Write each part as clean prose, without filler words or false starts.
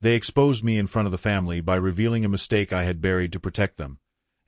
They exposed me in front of the family by revealing a mistake I had buried to protect them,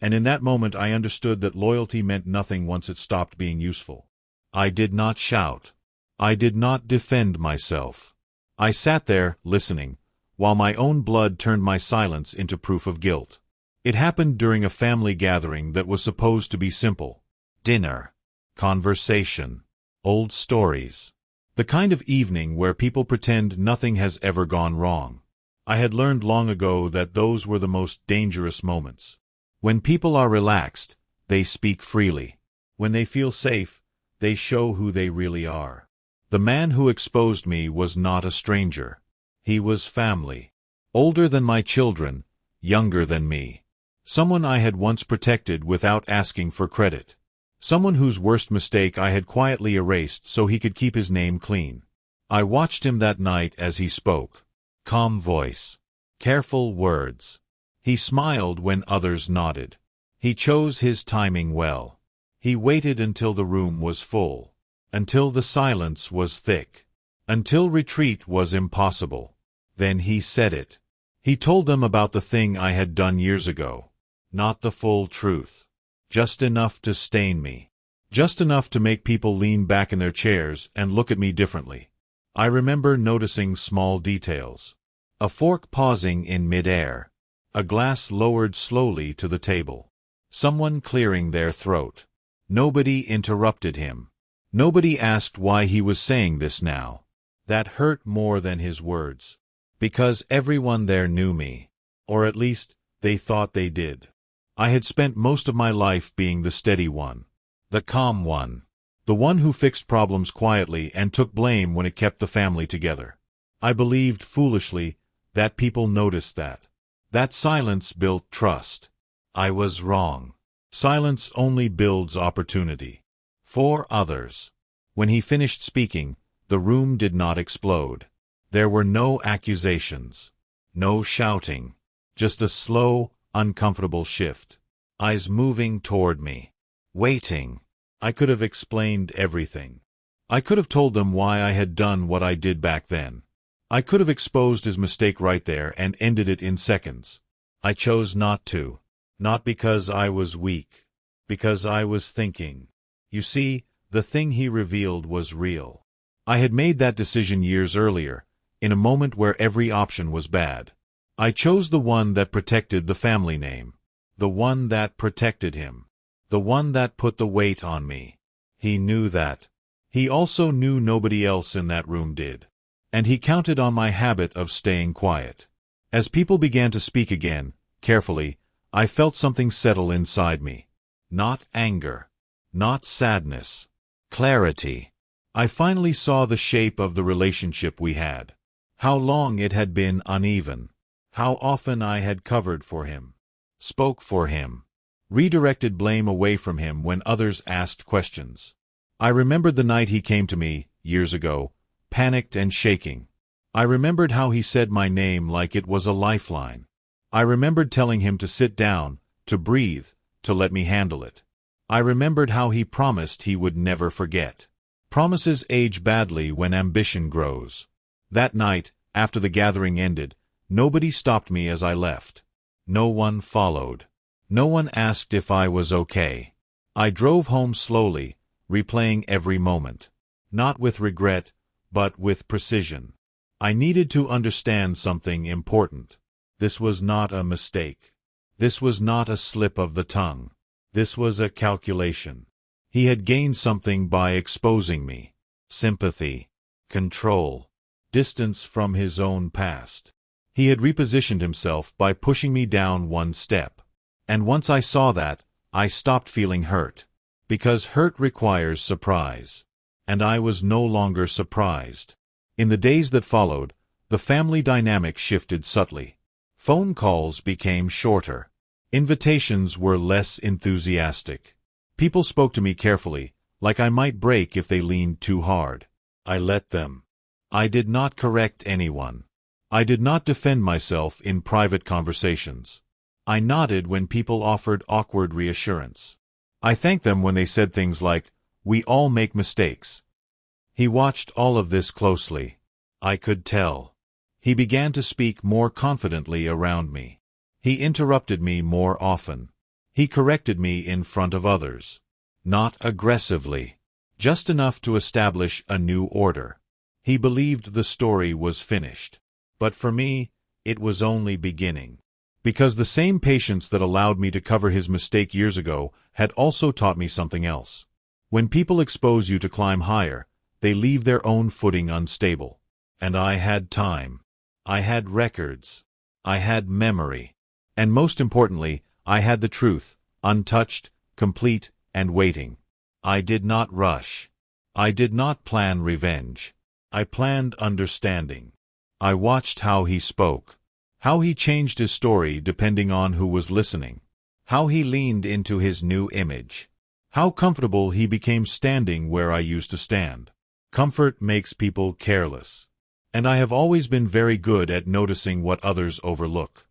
and in that moment I understood that loyalty meant nothing once it stopped being useful. I did not shout. I did not defend myself. I sat there, listening, while my own blood turned my silence into proof of guilt. It happened during a family gathering that was supposed to be simple. Dinner, conversation, old stories. The kind of evening where people pretend nothing has ever gone wrong. I had learned long ago that those were the most dangerous moments. When people are relaxed, they speak freely. When they feel safe, they show who they really are. The man who exposed me was not a stranger. He was family. Older than my children, younger than me. Someone I had once protected without asking for credit. Someone whose worst mistake I had quietly erased so he could keep his name clean. I watched him that night as he spoke. Calm voice. Careful words. He smiled when others nodded. He chose his timing well. He waited until the room was full. Until the silence was thick. Until retreat was impossible. Then he said it. He told them about the thing I had done years ago. Not the full truth. Just enough to stain me. Just enough to make people lean back in their chairs and look at me differently. I remember noticing small details. A fork pausing in midair. A glass lowered slowly to the table. Someone clearing their throat. Nobody interrupted him. Nobody asked why he was saying this now. That hurt more than his words. Because everyone there knew me. Or at least, they thought they did. I had spent most of my life being the steady one. The calm one. The one who fixed problems quietly and took blame when it kept the family together. I believed, foolishly, that people noticed that. That silence built trust. I was wrong. Silence only builds opportunity. For others. When he finished speaking, the room did not explode. There were no accusations. No shouting. Just a slow, uncomfortable shift. Eyes moving toward me. Waiting. I could have explained everything. I could have told them why I had done what I did back then. I could have exposed his mistake right there and ended it in seconds. I chose not to. Not because I was weak. Because I was thinking. You see, the thing he revealed was real. I had made that decision years earlier, in a moment where every option was bad. I chose the one that protected the family name. The one that protected him. The one that put the weight on me. He knew that. He also knew nobody else in that room did. And he counted on my habit of staying quiet. As people began to speak again, carefully, I felt something settle inside me. Not anger. Not sadness. Clarity. I finally saw the shape of the relationship we had. How long it had been uneven. How often I had covered for him. Spoke for him. Redirected blame away from him when others asked questions. I remembered the night he came to me, years ago, panicked and shaking. I remembered how he said my name like it was a lifeline. I remembered telling him to sit down, to breathe, to let me handle it. I remembered how he promised he would never forget. Promises age badly when ambition grows. That night, after the gathering ended, nobody stopped me as I left. No one followed. No one asked if I was okay. I drove home slowly, replaying every moment. Not with regret, but with precision. I needed to understand something important. This was not a mistake. This was not a slip of the tongue. This was a calculation. He had gained something by exposing me. Sympathy. Control. Distance from his own past. He had repositioned himself by pushing me down one step. And once I saw that, I stopped feeling hurt. Because hurt requires surprise. And I was no longer surprised. In the days that followed, the family dynamic shifted subtly. Phone calls became shorter. Invitations were less enthusiastic. People spoke to me carefully, like I might break if they leaned too hard. I let them. I did not correct anyone. I did not defend myself in private conversations. I nodded when people offered awkward reassurance. I thanked them when they said things like, "We all make mistakes." He watched all of this closely. I could tell. He began to speak more confidently around me. He interrupted me more often. He corrected me in front of others. Not aggressively. Just enough to establish a new order. He believed the story was finished. But for me, it was only beginning. Because the same patience that allowed me to cover his mistake years ago had also taught me something else. When people expose you to climb higher, they leave their own footing unstable. And I had time. I had records. I had memory. And most importantly, I had the truth, untouched, complete, and waiting. I did not rush. I did not plan revenge. I planned understanding. I watched how he spoke. How he changed his story depending on who was listening. How he leaned into his new image. How comfortable he became standing where I used to stand. Comfort makes people careless. And I have always been very good at noticing what others overlook.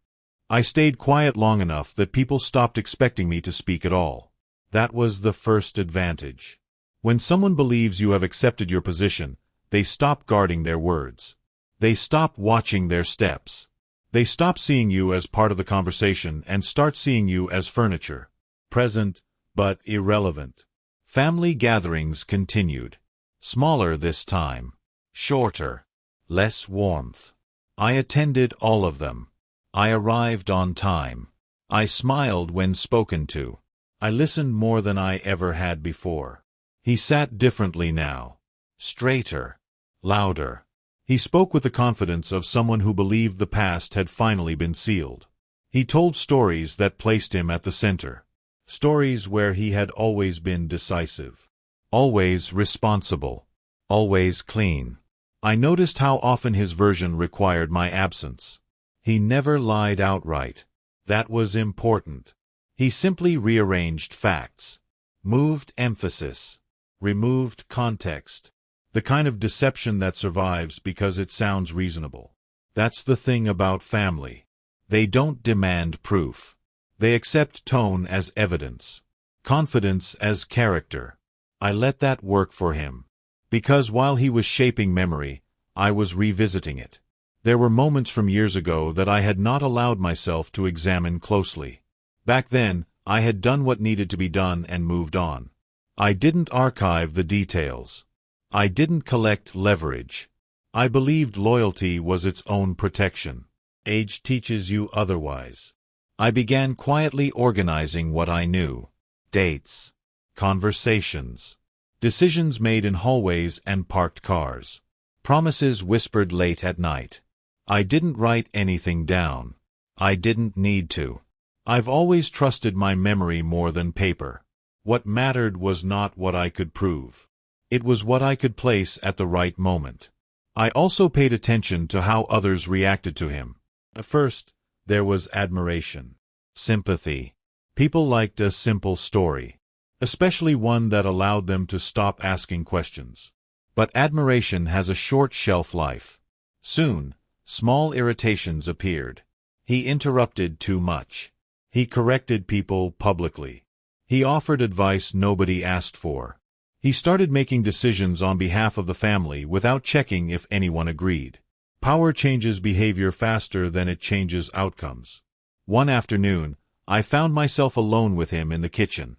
I stayed quiet long enough that people stopped expecting me to speak at all. That was the first advantage. When someone believes you have accepted your position, they stop guarding their words. They stop watching their steps. They stop seeing you as part of the conversation and start seeing you as furniture. Present, but irrelevant. Family gatherings continued. Smaller this time. Shorter. Less warmth. I attended all of them. I arrived on time. I smiled when spoken to. I listened more than I ever had before. He sat differently now. Straighter. Louder. He spoke with the confidence of someone who believed the past had finally been sealed. He told stories that placed him at the center. Stories where he had always been decisive. Always responsible. Always clean. I noticed how often his version required my absence. He never lied outright. That was important. He simply rearranged facts. Moved emphasis. Removed context. The kind of deception that survives because it sounds reasonable. That's the thing about family. They don't demand proof. They accept tone as evidence. Confidence as character. I let that work for him. Because while he was shaping memory, I was revisiting it. There were moments from years ago that I had not allowed myself to examine closely. Back then, I had done what needed to be done and moved on. I didn't archive the details. I didn't collect leverage. I believed loyalty was its own protection. Age teaches you otherwise. I began quietly organizing what I knew. Dates. Conversations. Decisions made in hallways and parked cars. Promises whispered late at night. I didn't write anything down. I didn't need to. I've always trusted my memory more than paper. What mattered was not what I could prove. It was what I could place at the right moment. I also paid attention to how others reacted to him. At first, there was admiration. Sympathy. People liked a simple story. Especially one that allowed them to stop asking questions. But admiration has a short shelf life. Soon, small irritations appeared. He interrupted too much. He corrected people publicly. He offered advice nobody asked for. He started making decisions on behalf of the family without checking if anyone agreed. Power changes behavior faster than it changes outcomes. One afternoon, I found myself alone with him in the kitchen.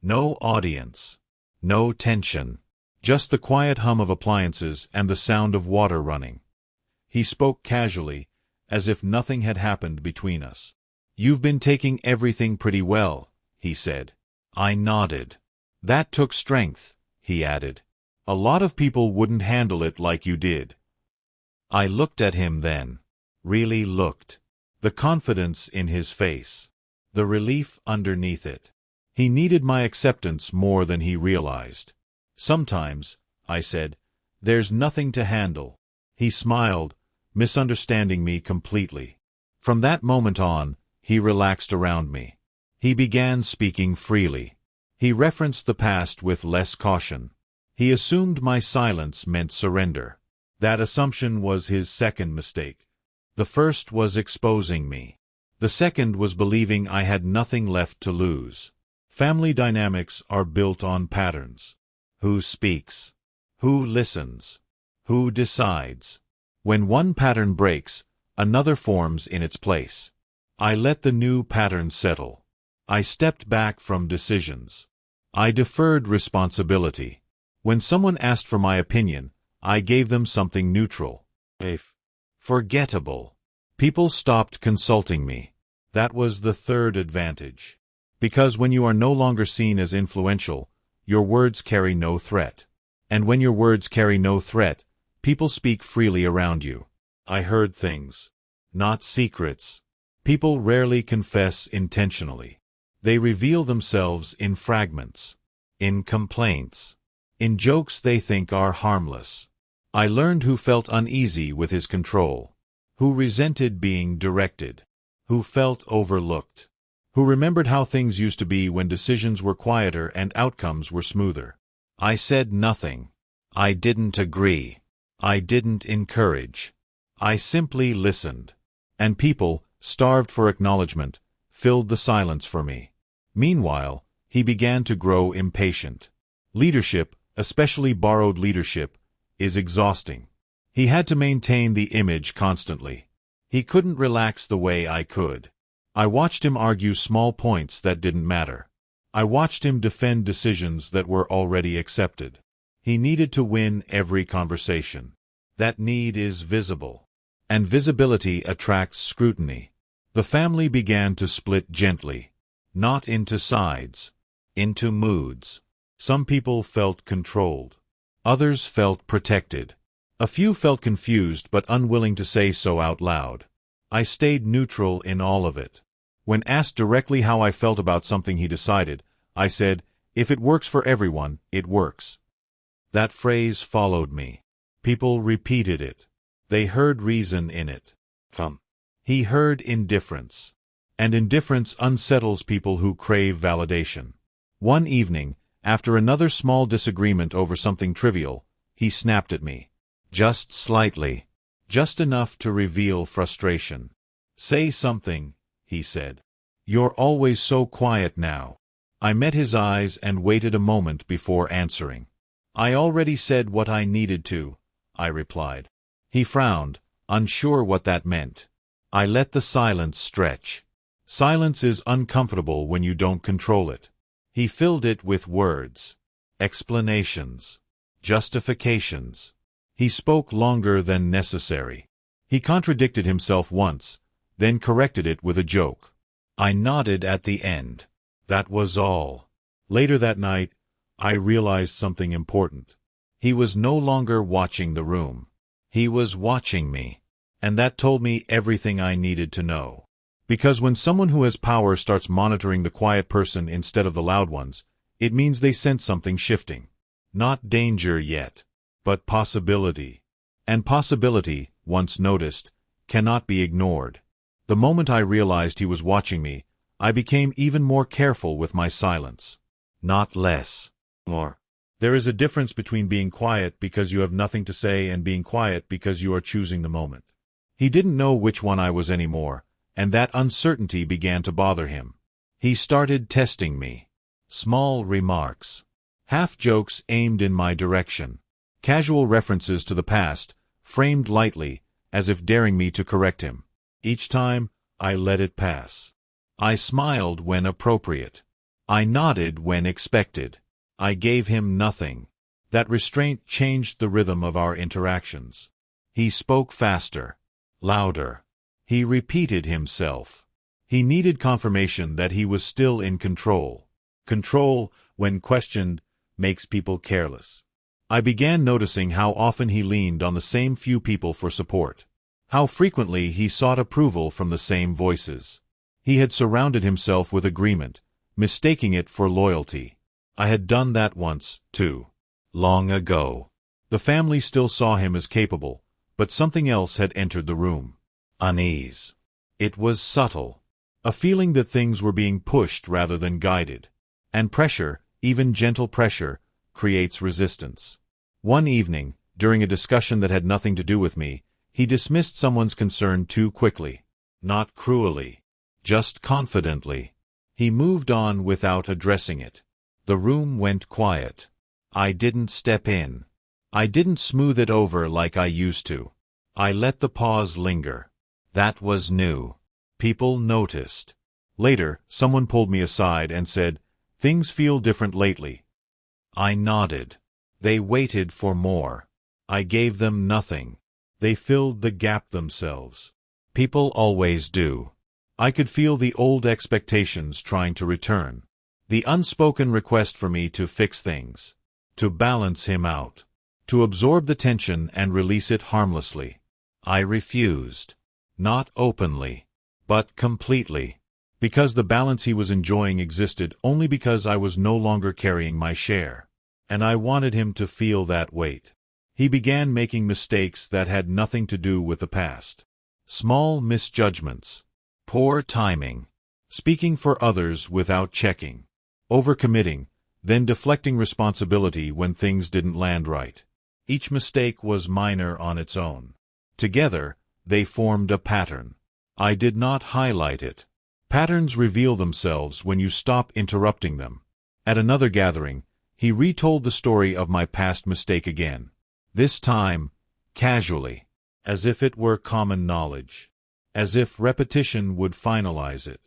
No audience. No tension. Just the quiet hum of appliances and the sound of water running. He spoke casually, as if nothing had happened between us. "You've been taking everything pretty well," he said. I nodded. "That took strength," he added. "A lot of people wouldn't handle it like you did." I looked at him then. Really looked. The confidence in his face. The relief underneath it. He needed my acceptance more than he realized. "Sometimes," I said, "there's nothing to handle." He smiled, misunderstanding me completely. From that moment on, he relaxed around me. He began speaking freely. He referenced the past with less caution. He assumed my silence meant surrender. That assumption was his second mistake. The first was exposing me. The second was believing I had nothing left to lose. Family dynamics are built on patterns. Who speaks? Who listens? Who decides? When one pattern breaks, another forms in its place. I let the new pattern settle. I stepped back from decisions. I deferred responsibility. When someone asked for my opinion, I gave them something neutral. Forgettable. People stopped consulting me. That was the third advantage. Because when you are no longer seen as influential, your words carry no threat. And when your words carry no threat, people speak freely around you. I heard things. Not secrets. People rarely confess intentionally. They reveal themselves in fragments, in complaints, in jokes they think are harmless. I learned who felt uneasy with his control, who resented being directed, who felt overlooked, who remembered how things used to be when decisions were quieter and outcomes were smoother. I said nothing. I didn't agree. I didn't encourage. I simply listened. And people, starved for acknowledgement, filled the silence for me. Meanwhile, he began to grow impatient. Leadership, especially borrowed leadership, is exhausting. He had to maintain the image constantly. He couldn't relax the way I could. I watched him argue small points that didn't matter. I watched him defend decisions that were already accepted. He needed to win every conversation. That need is visible. And visibility attracts scrutiny. The family began to split gently. Not into sides. Into moods. Some people felt controlled. Others felt protected. A few felt confused but unwilling to say so out loud. I stayed neutral in all of it. When asked directly how I felt about something he decided, I said, "If it works for everyone, it works." That phrase followed me. People repeated it. They heard reason in it. He heard indifference. And indifference unsettles people who crave validation. One evening, after another small disagreement over something trivial, he snapped at me. Just slightly. Just enough to reveal frustration. "Say something," he said. "You're always so quiet now." I met his eyes and waited a moment before answering. "I already said what I needed to," I replied. He frowned, unsure what that meant. I let the silence stretch. Silence is uncomfortable when you don't control it. He filled it with words. Explanations. Justifications. He spoke longer than necessary. He contradicted himself once, then corrected it with a joke. I nodded at the end. That was all. Later that night, I realized something important. He was no longer watching the room. He was watching me. And that told me everything I needed to know. Because when someone who has power starts monitoring the quiet person instead of the loud ones, it means they sense something shifting. Not danger yet, but possibility. And possibility, once noticed, cannot be ignored. The moment I realized he was watching me, I became even more careful with my silence. Not less. More. There is a difference between being quiet because you have nothing to say and being quiet because you are choosing the moment. He didn't know which one I was anymore, and that uncertainty began to bother him. He started testing me. Small remarks. Half-jokes aimed in my direction. Casual references to the past, framed lightly, as if daring me to correct him. Each time, I let it pass. I smiled when appropriate. I nodded when expected. I gave him nothing. That restraint changed the rhythm of our interactions. He spoke faster. Louder. He repeated himself. He needed confirmation that he was still in control. Control, when questioned, makes people careless. I began noticing how often he leaned on the same few people for support. How frequently he sought approval from the same voices. He had surrounded himself with agreement, mistaking it for loyalty. I had done that once, too. Long ago. The family still saw him as capable, but something else had entered the room. Unease. It was subtle. A feeling that things were being pushed rather than guided. And pressure, even gentle pressure, creates resistance. One evening, during a discussion that had nothing to do with me, he dismissed someone's concern too quickly. Not cruelly. Just confidently. He moved on without addressing it. The room went quiet. I didn't step in. I didn't smooth it over like I used to. I let the pause linger. That was new. People noticed. Later, someone pulled me aside and said, "Things feel different lately." I nodded. They waited for more. I gave them nothing. They filled the gap themselves. People always do. I could feel the old expectations trying to return. The unspoken request for me to fix things. To balance him out. To absorb the tension and release it harmlessly. I refused. Not openly, but completely. Because the balance he was enjoying existed only because I was no longer carrying my share. And I wanted him to feel that weight. He began making mistakes that had nothing to do with the past. Small misjudgments. Poor timing. Speaking for others without checking. Overcommitting, then deflecting responsibility when things didn't land right. Each mistake was minor on its own. Together, they formed a pattern. I did not highlight it. Patterns reveal themselves when you stop interrupting them. At another gathering, he retold the story of my past mistake again. This time, casually, as if it were common knowledge. As if repetition would finalize it.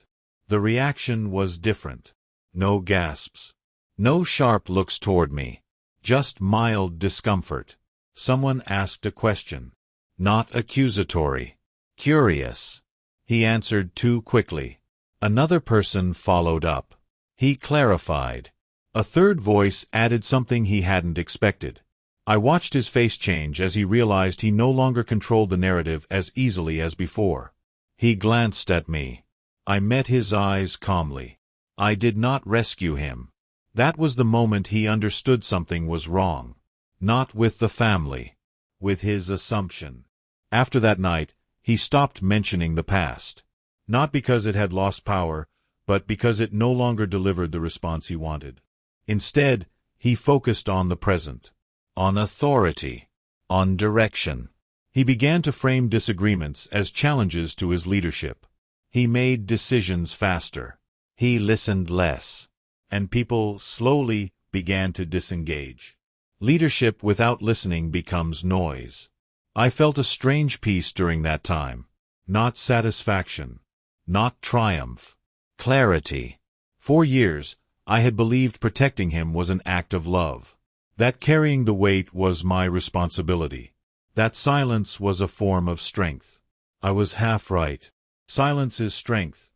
The reaction was different. No gasps. No sharp looks toward me. Just mild discomfort. Someone asked a question. Not accusatory. Curious. He answered too quickly. Another person followed up. He clarified. A third voice added something he hadn't expected. I watched his face change as he realized he no longer controlled the narrative as easily as before. He glanced at me. I met his eyes calmly. I did not rescue him. That was the moment he understood something was wrong. Not with the family. With his assumption. After that night, he stopped mentioning the past. Not because it had lost power, but because it no longer delivered the response he wanted. Instead, he focused on the present. On authority. On direction. He began to frame disagreements as challenges to his leadership. He made decisions faster. He listened less. And people slowly began to disengage. Leadership without listening becomes noise. I felt a strange peace during that time. Not satisfaction. Not triumph. Clarity. For years, I had believed protecting him was an act of love. That carrying the weight was my responsibility. That silence was a form of strength. I was half right. Silence is strength,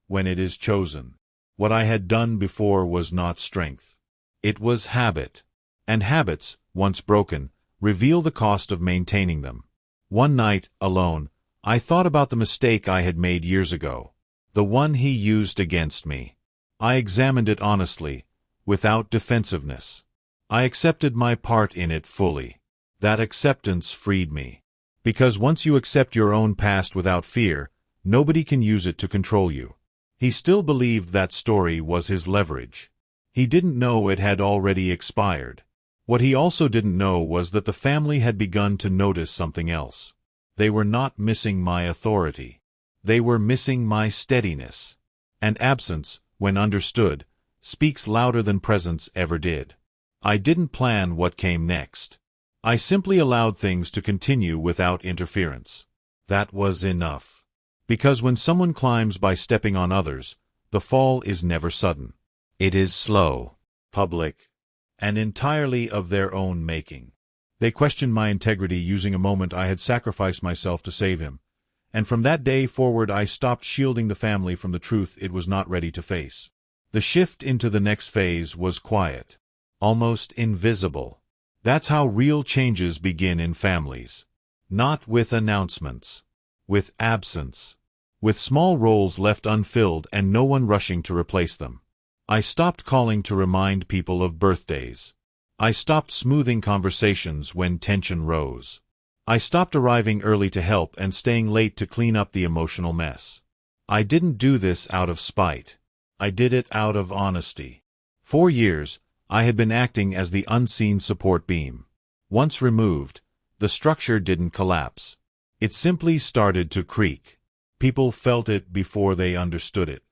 when it is chosen. What I had done before was not strength. It was habit. And habits, once broken, reveal the cost of maintaining them. One night, alone, I thought about the mistake I had made years ago. The one he used against me. I examined it honestly, without defensiveness. I accepted my part in it fully. That acceptance freed me. Because once you accept your own past without fear, nobody can use it to control you. He still believed that story was his leverage. He didn't know it had already expired. What he also didn't know was that the family had begun to notice something else. They were not missing my authority. They were missing my steadiness. And absence, when understood, speaks louder than presence ever did. I didn't plan what came next. I simply allowed things to continue without interference. That was enough. Because when someone climbs by stepping on others, the fall is never sudden. It is slow, public, and entirely of their own making. They questioned my integrity using a moment I had sacrificed myself to save him, and from that day forward I stopped shielding the family from the truth it was not ready to face. The shift into the next phase was quiet, almost invisible. That's how real changes begin in families. Not with announcements. With absence. With small roles left unfilled and no one rushing to replace them. I stopped calling to remind people of birthdays. I stopped smoothing conversations when tension rose. I stopped arriving early to help and staying late to clean up the emotional mess. I didn't do this out of spite. I did it out of honesty. For years, I had been acting as the unseen support beam. Once removed, the structure didn't collapse. It simply started to creak. People felt it before they understood it.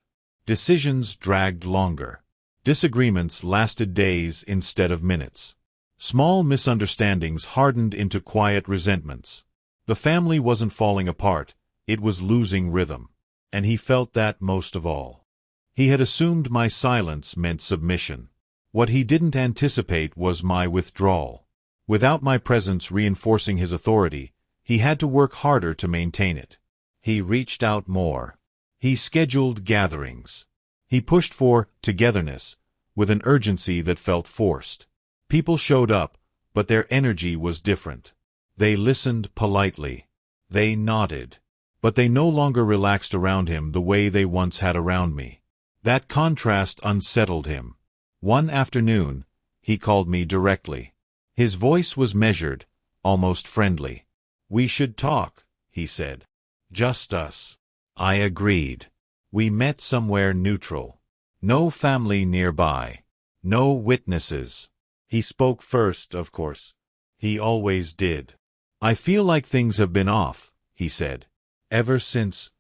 Decisions dragged longer. Disagreements lasted days instead of minutes. Small misunderstandings hardened into quiet resentments. The family wasn't falling apart, it was losing rhythm. And he felt that most of all. He had assumed my silence meant submission. What he didn't anticipate was my withdrawal. Without my presence reinforcing his authority, he had to work harder to maintain it. He reached out more. He scheduled gatherings. He pushed for togetherness, with an urgency that felt forced. People showed up, but their energy was different. They listened politely. They nodded. But they no longer relaxed around him the way they once had around me. That contrast unsettled him. One afternoon, he called me directly. His voice was measured, almost friendly. "We should talk," he said. "Just us." I agreed. We met somewhere neutral. No family nearby. No witnesses. He spoke first, of course. He always did. "I feel like things have been off," he said. "Ever since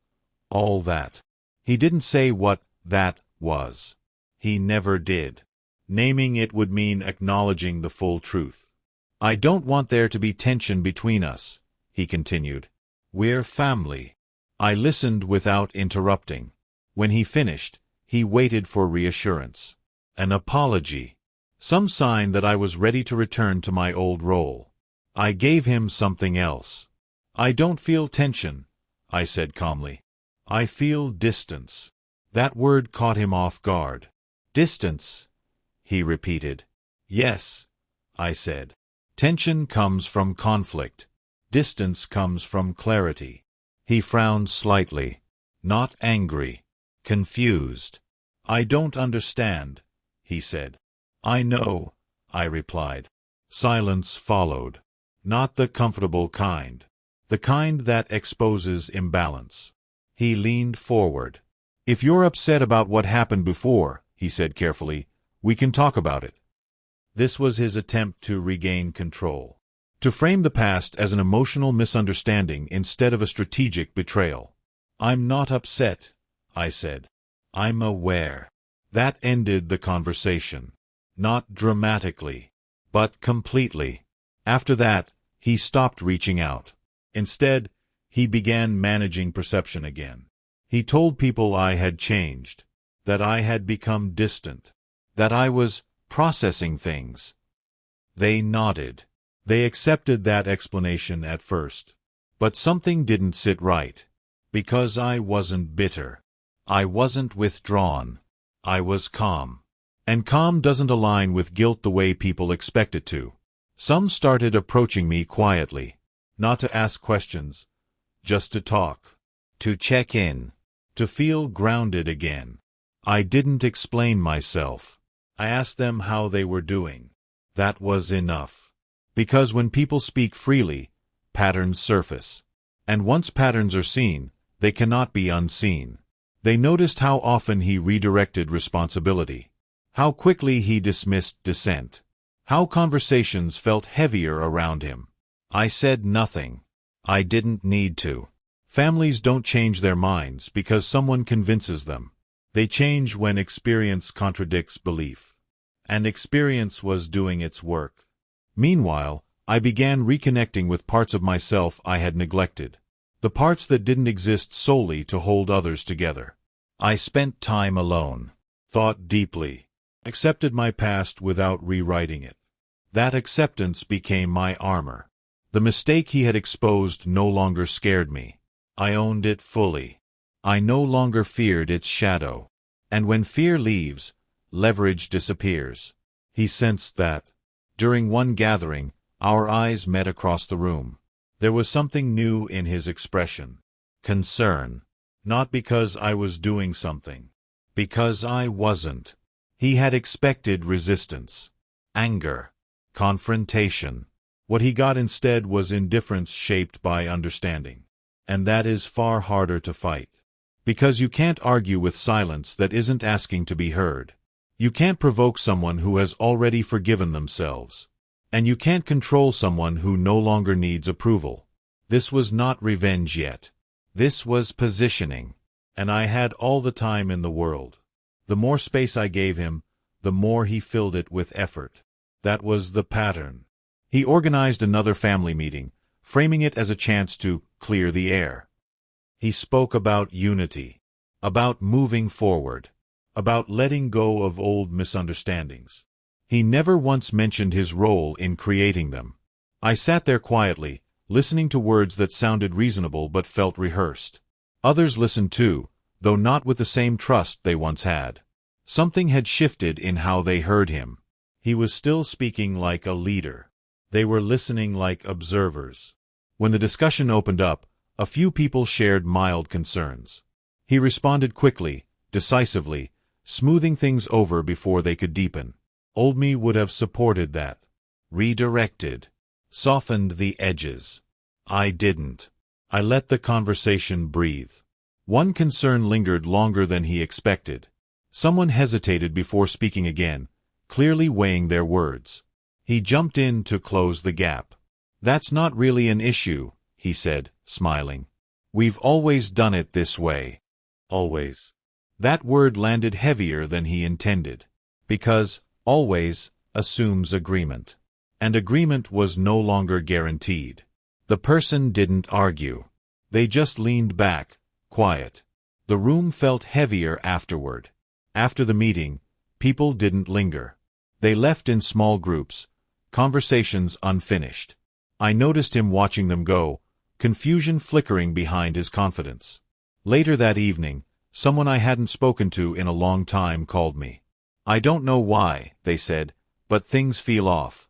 all that." He didn't say what that was. He never did. Naming it would mean acknowledging the full truth. "I don't want there to be tension between us," he continued. "We're family." I listened without interrupting. When he finished, he waited for reassurance. An apology. Some sign that I was ready to return to my old role. I gave him something else. "I don't feel tension," I said calmly. "I feel distance." That word caught him off guard. "Distance," he repeated. "Yes," I said. "Tension comes from conflict. Distance comes from clarity." He frowned slightly. Not angry. Confused. "I don't understand," he said. "I know," I replied. Silence followed. Not the comfortable kind. The kind that exposes imbalance. He leaned forward. "If you're upset about what happened before," he said carefully, "we can talk about it." This was his attempt to regain control. To frame the past as an emotional misunderstanding instead of a strategic betrayal. "I'm not upset," I said. "I'm aware." That ended the conversation. Not dramatically, but completely. After that, he stopped reaching out. Instead, he began managing perception again. He told people I had changed, that I had become distant, that I was processing things. They nodded. They accepted that explanation at first. But something didn't sit right. Because I wasn't bitter. I wasn't withdrawn. I was calm. And calm doesn't align with guilt the way people expect it to. Some started approaching me quietly. Not to ask questions. Just to talk. To check in. To feel grounded again. I didn't explain myself. I asked them how they were doing. That was enough. Because when people speak freely, patterns surface. And once patterns are seen, they cannot be unseen. They noticed how often he redirected responsibility. How quickly he dismissed dissent. How conversations felt heavier around him. I said nothing. I didn't need to. Families don't change their minds because someone convinces them. They change when experience contradicts belief. And experience was doing its work. Meanwhile, I began reconnecting with parts of myself I had neglected. The parts that didn't exist solely to hold others together. I spent time alone. Thought deeply. Accepted my past without rewriting it. That acceptance became my armor. The mistake he had exposed no longer scared me. I owned it fully. I no longer feared its shadow. And when fear leaves, leverage disappears. He sensed that. During one gathering, our eyes met across the room. There was something new in his expression. Concern. Not because I was doing something. Because I wasn't. He had expected resistance. Anger. Confrontation. What he got instead was indifference shaped by understanding. And that is far harder to fight. Because you can't argue with silence that isn't asking to be heard. You can't provoke someone who has already forgiven themselves. And you can't control someone who no longer needs approval. This was not revenge yet. This was positioning. And I had all the time in the world. The more space I gave him, the more he filled it with effort. That was the pattern. He organized another family meeting, framing it as a chance to clear the air. He spoke about unity, about moving forward, about letting go of old misunderstandings. He never once mentioned his role in creating them. I sat there quietly, listening to words that sounded reasonable but felt rehearsed. Others listened too, though not with the same trust they once had. Something had shifted in how they heard him. He was still speaking like a leader. They were listening like observers. When the discussion opened up, a few people shared mild concerns. He responded quickly, decisively, smoothing things over before they could deepen. Old me would have supported that. Redirected. Softened the edges. I didn't. I let the conversation breathe. One concern lingered longer than he expected. Someone hesitated before speaking again, clearly weighing their words. He jumped in to close the gap. "That's not really an issue," he said, smiling. "We've always done it this way." Always. That word landed heavier than he intended. Because always assumes agreement. And agreement was no longer guaranteed. The person didn't argue. They just leaned back, quiet. The room felt heavier afterward. After the meeting, people didn't linger. They left in small groups, conversations unfinished. I noticed him watching them go, confusion flickering behind his confidence. Later that evening, someone I hadn't spoken to in a long time called me. "I don't know why," they said, "but things feel off."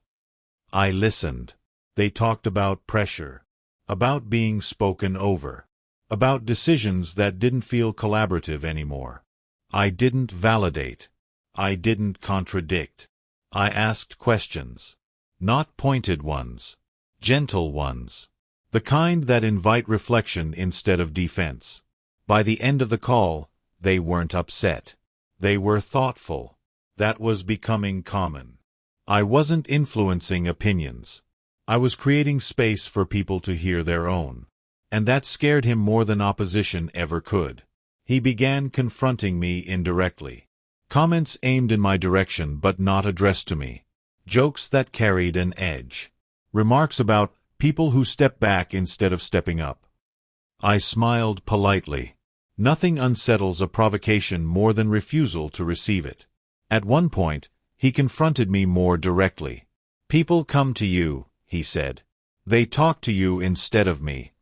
I listened. They talked about pressure, about being spoken over, about decisions that didn't feel collaborative anymore. I didn't validate. I didn't contradict. I asked questions. Not pointed ones. Gentle ones. The kind that invite reflection instead of defense. By the end of the call, they weren't upset. They were thoughtful. That was becoming common. I wasn't influencing opinions. I was creating space for people to hear their own. And that scared him more than opposition ever could. He began confronting me indirectly. Comments aimed in my direction but not addressed to me. Jokes that carried an edge. Remarks about people who step back instead of stepping up. I smiled politely. Nothing unsettles a provocation more than refusal to receive it. At one point, he confronted me more directly. "People come to you," he said. "They talk to you instead of me."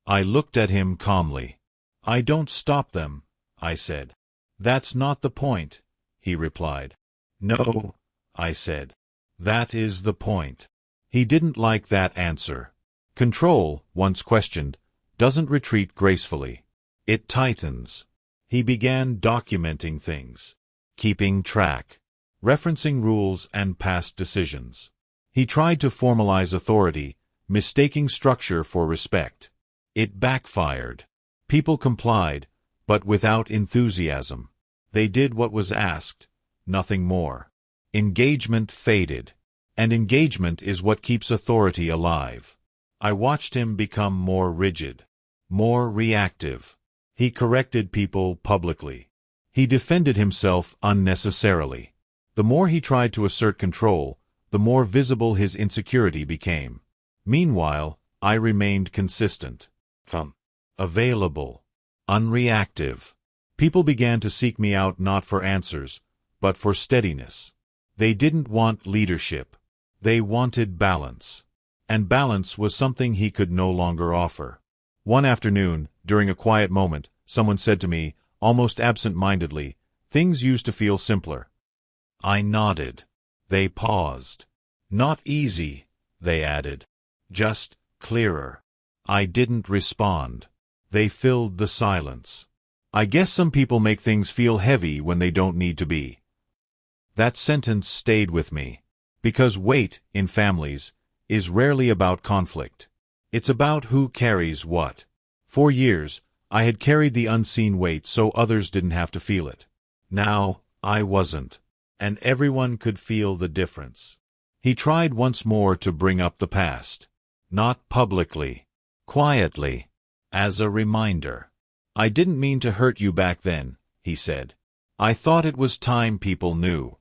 I looked at him calmly. "I don't stop them," I said. "That's not the point," he replied. "No," I said. "That is the point." He didn't like that answer. Control, once questioned, doesn't retreat gracefully. It tightens. He began documenting things. Keeping track. Referencing rules and past decisions. He tried to formalize authority, mistaking structure for respect. It backfired. People complied, but without enthusiasm. They did what was asked, nothing more. Engagement faded. And engagement is what keeps authority alive. I watched him become more rigid, more reactive. He corrected people publicly. He defended himself unnecessarily. The more he tried to assert control, the more visible his insecurity became. Meanwhile, I remained consistent. Available. Unreactive. People began to seek me out not for answers, but for steadiness. They didn't want leadership. They wanted balance. And balance was something he could no longer offer. One afternoon, during a quiet moment, someone said to me, almost absent-mindedly, "Things used to feel simpler." I nodded. They paused. "Not easy," they added. "Just clearer." I didn't respond. They filled the silence. I guess some people make things feel heavy when they don't need to be. That sentence stayed with me. Because weight, in families, is rarely about conflict. It's about who carries what. For years, I had carried the unseen weight so others didn't have to feel it. Now, I wasn't. And everyone could feel the difference. He tried once more to bring up the past. Not publicly. Quietly. As a reminder. "I didn't mean to hurt you back then," he said. "I thought it was time people knew."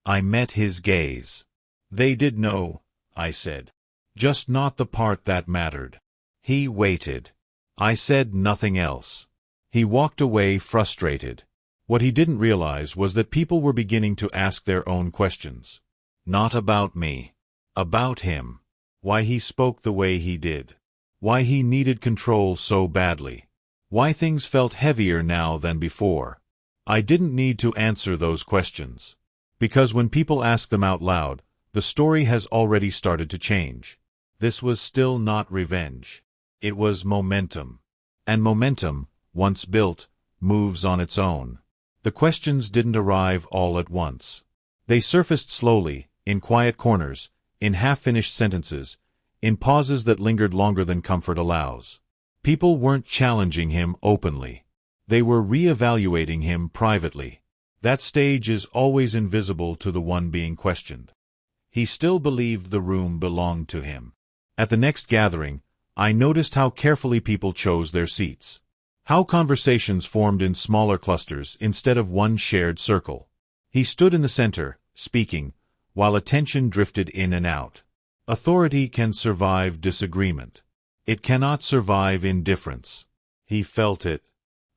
I met his gaze. "They did know," I said. just not the part that mattered. He waited. I said nothing else. He walked away frustrated. What he didn't realize was that people were beginning to ask their own questions. Not about me. About him. Why he spoke the way he did. Why he needed control so badly. Why things felt heavier now than before. I didn't need to answer those questions. Because when people ask them out loud, the story has already started to change. This was still not revenge. It was momentum. And momentum, once built, moves on its own. The questions didn't arrive all at once. They surfaced slowly, in quiet corners, in half-finished sentences, in pauses that lingered longer than comfort allows. People weren't challenging him openly. They were re-evaluating him privately. That stage is always invisible to the one being questioned. He still believed the room belonged to him. At the next gathering, I noticed how carefully people chose their seats. How conversations formed in smaller clusters instead of one shared circle. He stood in the center, speaking, while attention drifted in and out. Authority can survive disagreement. It cannot survive indifference. He felt it.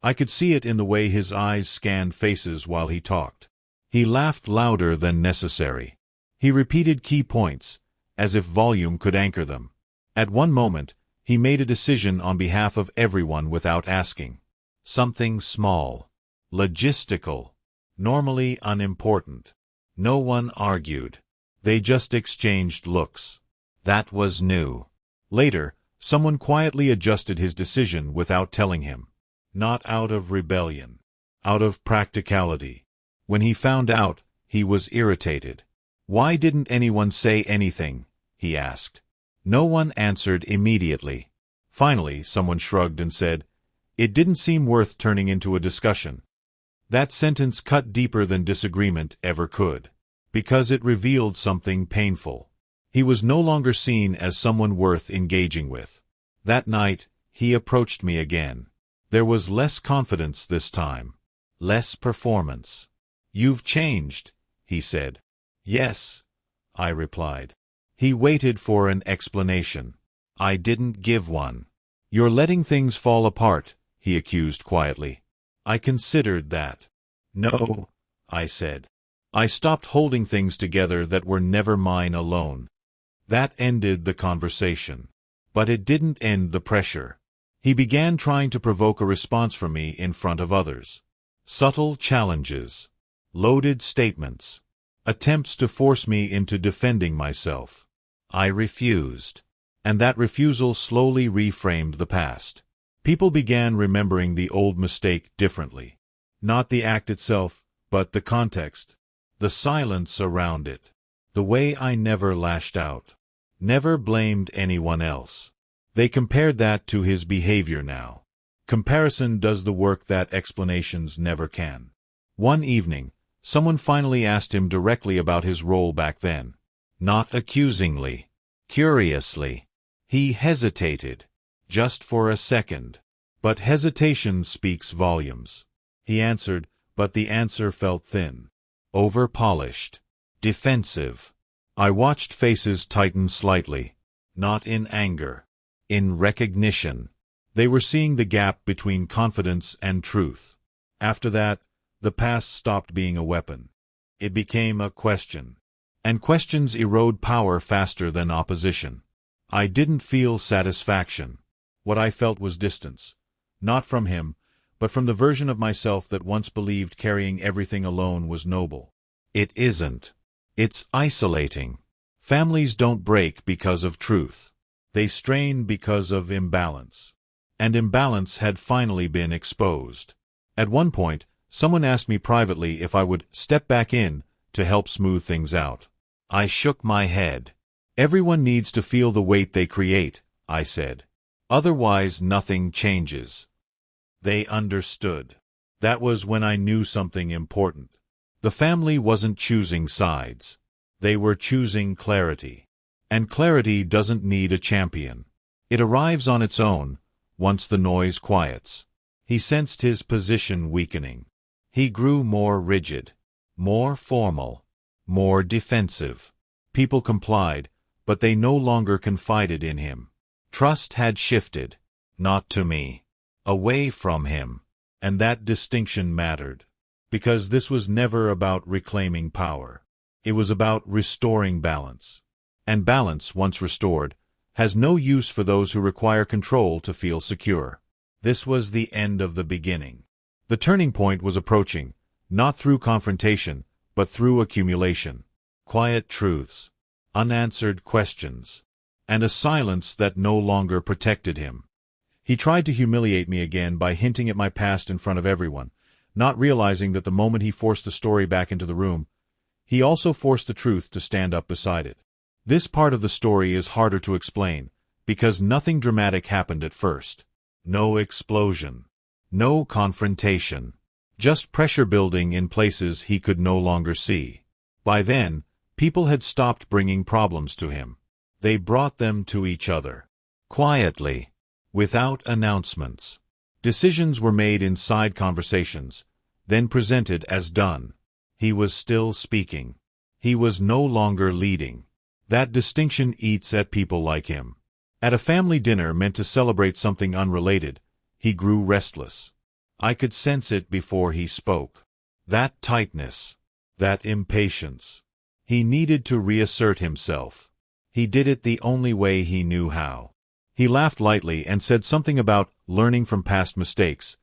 I could see it in the way his eyes scanned faces while he talked. He laughed louder than necessary. He repeated key points, as if volume could anchor them. At one moment, he made a decision on behalf of everyone without asking. Something small. Logistical. Normally unimportant. No one argued. They just exchanged looks. That was new. Later, someone quietly adjusted his decision without telling him. Not out of rebellion. Out of practicality. When he found out, he was irritated. Why didn't anyone say anything? He asked. No one answered immediately. Finally, someone shrugged and said, "It didn't seem worth turning into a discussion." That sentence cut deeper than disagreement ever could. Because it revealed something painful. He was no longer seen as someone worth engaging with. That night, he approached me again. There was less confidence this time. Less performance. "You've changed," he said. "Yes," I replied. He waited for an explanation. I didn't give one. "You're letting things fall apart," he accused quietly. I considered that. "No," I said. I stopped holding things together that were never mine alone. That ended the conversation. But it didn't end the pressure. He began trying to provoke a response from me in front of others. Subtle challenges. Loaded statements. Attempts to force me into defending myself. I refused. And that refusal slowly reframed the past. People began remembering the old mistake differently. Not the act itself, but the context. The silence around it. The way I never lashed out. Never blamed anyone else. They compared that to his behavior now. Comparison does the work that explanations never can. One evening, someone finally asked him directly about his role back then. Not accusingly. Curiously. He hesitated. Just for a second. But hesitation speaks volumes. He answered, but the answer felt thin. Over-polished. Defensive. I watched faces tighten slightly. Not in anger. In recognition. They were seeing the gap between confidence and truth. After that, the past stopped being a weapon. It became a question. And questions erode power faster than opposition. I didn't feel satisfaction. What I felt was distance. Not from him, but from the version of myself that once believed carrying everything alone was noble. It isn't. It's isolating. Families don't break because of truth. They strain because of imbalance. And imbalance had finally been exposed. At one point, someone asked me privately if I would step back in to help smooth things out. I shook my head. Everyone needs to feel the weight they create, I said. Otherwise, nothing changes. They understood. That was when I knew something important. The family wasn't choosing sides. They were choosing clarity. And clarity doesn't need a champion. It arrives on its own, once the noise quiets. He sensed his position weakening. He grew more rigid, more formal, more defensive. People complied, but they no longer confided in him. Trust had shifted, not to me, away from him. And that distinction mattered, because this was never about reclaiming power. It was about restoring balance. And balance, once restored, has no use for those who require control to feel secure. This was the end of the beginning. The turning point was approaching, not through confrontation, but through accumulation. Quiet truths, unanswered questions, and a silence that no longer protected him. He tried to humiliate me again by hinting at my past in front of everyone, not realizing that the moment he forced the story back into the room, he also forced the truth to stand up beside it. This part of the story is harder to explain, because nothing dramatic happened at first. No explosion. No confrontation. Just pressure building in places he could no longer see. By then, people had stopped bringing problems to him. They brought them to each other. Quietly. Without announcements. Decisions were made in side conversations, then presented as done. He was still speaking. He was no longer leading. That distinction eats at people like him. At a family dinner meant to celebrate something unrelated, he grew restless. I could sense it before he spoke. That tightness. That impatience. He needed to reassert himself. He did it the only way he knew how. He laughed lightly and said something about learning from past mistakes,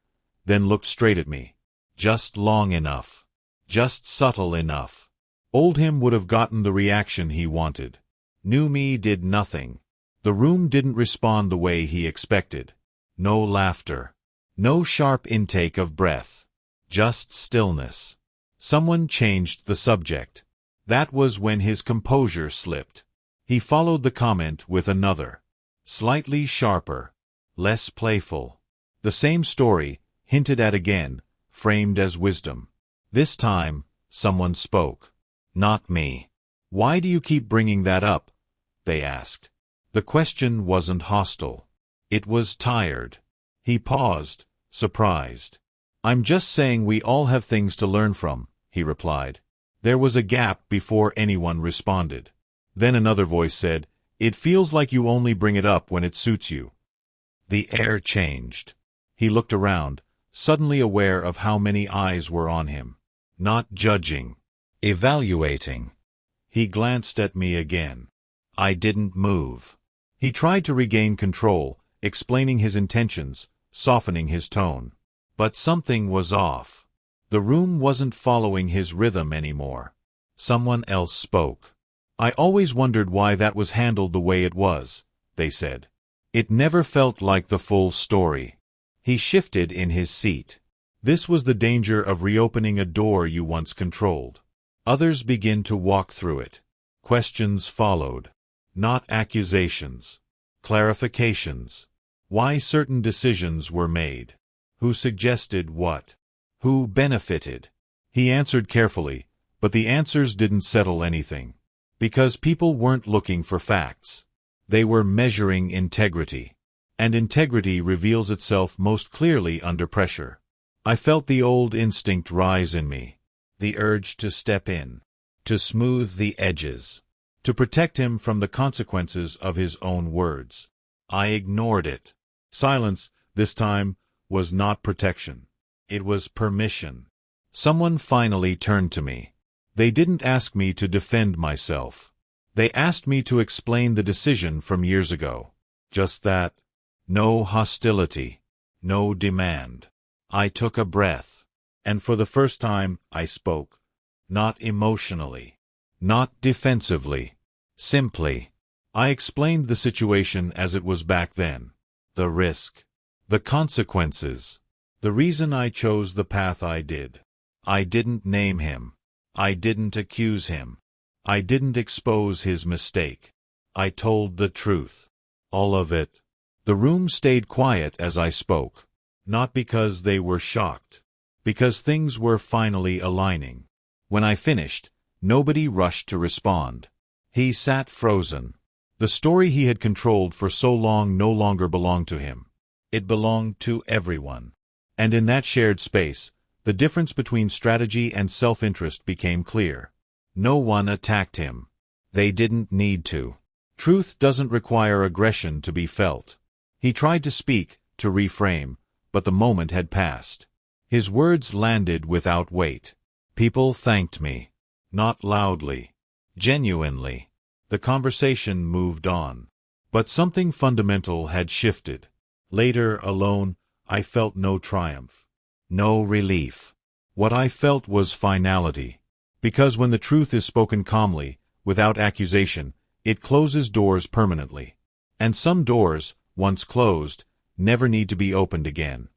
then looked straight at me. Just long enough. Just subtle enough. Old him would have gotten the reaction he wanted. New me did nothing. The room didn't respond the way he expected. No laughter. No sharp intake of breath. Just stillness. Someone changed the subject. That was when his composure slipped. He followed the comment with another. Slightly sharper. Less playful. The same story, hinted at again, framed as wisdom. This time, someone spoke. Not me. Why do you keep bringing that up? They asked. The question wasn't hostile. It was tired. He paused, surprised. I'm just saying we all have things to learn from, he replied. There was a gap before anyone responded. Then another voice said, It feels like you only bring it up when it suits you. The air changed. He looked around, suddenly aware of how many eyes were on him. Not judging. Evaluating. He glanced at me again. I didn't move. He tried to regain control, explaining his intentions, softening his tone. But something was off. The room wasn't following his rhythm anymore. Someone else spoke. I always wondered why that was handled the way it was, they said. It never felt like the full story. He shifted in his seat. This was the danger of reopening a door you once controlled. Others begin to walk through it. Questions followed. Not accusations. Clarifications. Why certain decisions were made. Who suggested what? Who benefited? He answered carefully, but the answers didn't settle anything. Because people weren't looking for facts. They were measuring integrity. And integrity reveals itself most clearly under pressure. I felt the old instinct rise in me. The urge to step in. To smooth the edges. To protect him from the consequences of his own words. I ignored it. Silence, this time, was not protection. It was permission. Someone finally turned to me. They didn't ask me to defend myself. They asked me to explain the decision from years ago. Just that. No hostility. No demand. I took a breath. And for the first time, I spoke. Not emotionally. Not defensively. Simply. I explained the situation as it was back then. The risk. The consequences. The reason I chose the path I did. I didn't name him. I didn't accuse him. I didn't expose his mistake. I told the truth. All of it. The room stayed quiet as I spoke. Not because they were shocked. Because things were finally aligning. When I finished, nobody rushed to respond. He sat frozen. The story he had controlled for so long no longer belonged to him. It belonged to everyone. And in that shared space, the difference between strategy and self-interest became clear. No one attacked him. They didn't need to. Truth doesn't require aggression to be felt. He tried to speak, to reframe, but the moment had passed. His words landed without weight. People thanked me. Not loudly. Genuinely. The conversation moved on. But something fundamental had shifted. Later, alone, I felt no triumph. No relief. What I felt was finality. Because when the truth is spoken calmly, without accusation, it closes doors permanently. And some doors, once closed, never need to be opened again.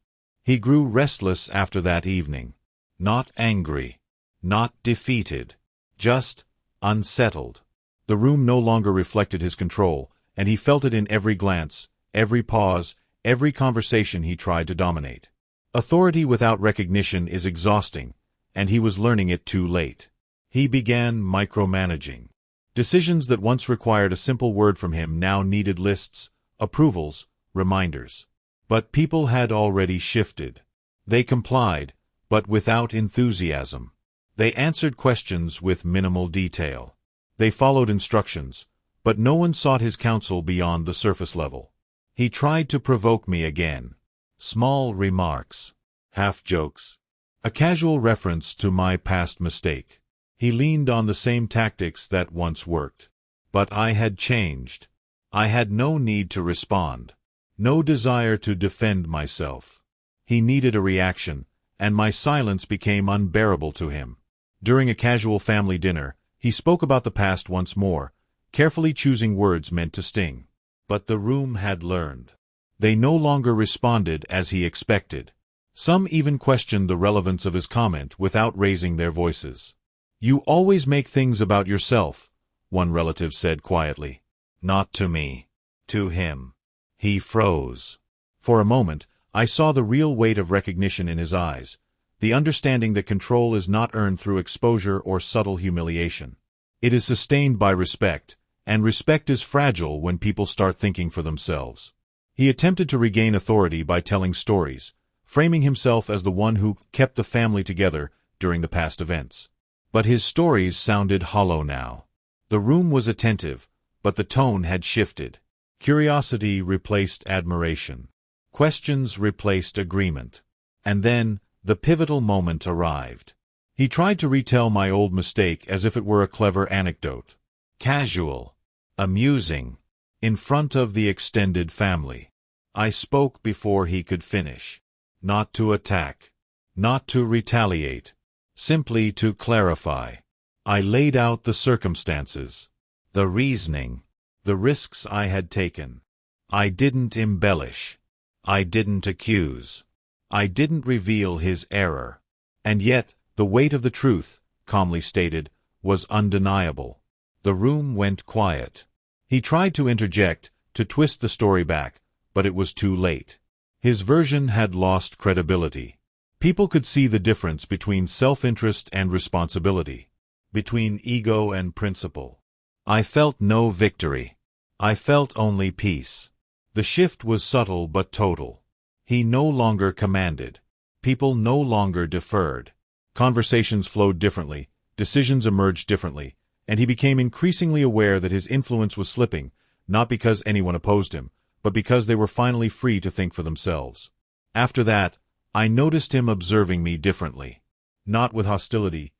He grew restless after that evening. Not angry. Not defeated. Just unsettled. The room no longer reflected his control, and he felt it in every glance, every pause, every conversation he tried to dominate. Authority without recognition is exhausting, and he was learning it too late. He began micromanaging. Decisions that once required a simple word from him now needed lists, approvals, reminders. But people had already shifted. They complied, but without enthusiasm. They answered questions with minimal detail. They followed instructions, but no one sought his counsel beyond the surface level. He tried to provoke me again. Small remarks. Half-jokes. A casual reference to my past mistake. He leaned on the same tactics that once worked. But I had changed. I had no need to respond. No desire to defend myself. He needed a reaction, and my silence became unbearable to him. During a casual family dinner, he spoke about the past once more, carefully choosing words meant to sting. But the room had learned. They no longer responded as he expected. Some even questioned the relevance of his comment without raising their voices. "You always make things about yourself," one relative said quietly. "Not to me. To him." He froze. For a moment, I saw the real weight of recognition in his eyes, the understanding that control is not earned through exposure or subtle humiliation. It is sustained by respect, and respect is fragile when people start thinking for themselves. He attempted to regain authority by telling stories, framing himself as the one who kept the family together during the past events. But his stories sounded hollow now. The room was attentive, but the tone had shifted. Curiosity replaced admiration. Questions replaced agreement. And then, the pivotal moment arrived. He tried to retell my old mistake as if it were a clever anecdote. Casual. Amusing. In front of the extended family. I spoke before he could finish. Not to attack. Not to retaliate. Simply to clarify. I laid out the circumstances. The reasoning. The risks I had taken. I didn't embellish. I didn't accuse. I didn't reveal his error. And yet, the weight of the truth, calmly stated, was undeniable. The room went quiet. He tried to interject, to twist the story back, but it was too late. His version had lost credibility. People could see the difference between self-interest and responsibility, between ego and principle. I felt no victory. I felt only peace. The shift was subtle but total. He no longer commanded. People no longer deferred. Conversations flowed differently, decisions emerged differently, and he became increasingly aware that his influence was slipping, not because anyone opposed him, but because they were finally free to think for themselves. After that, I noticed him observing me differently. Not with hostility.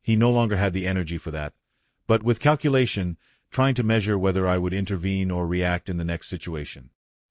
He no longer had the energy for that. But with calculation, trying to measure whether I would intervene or react in the next situation.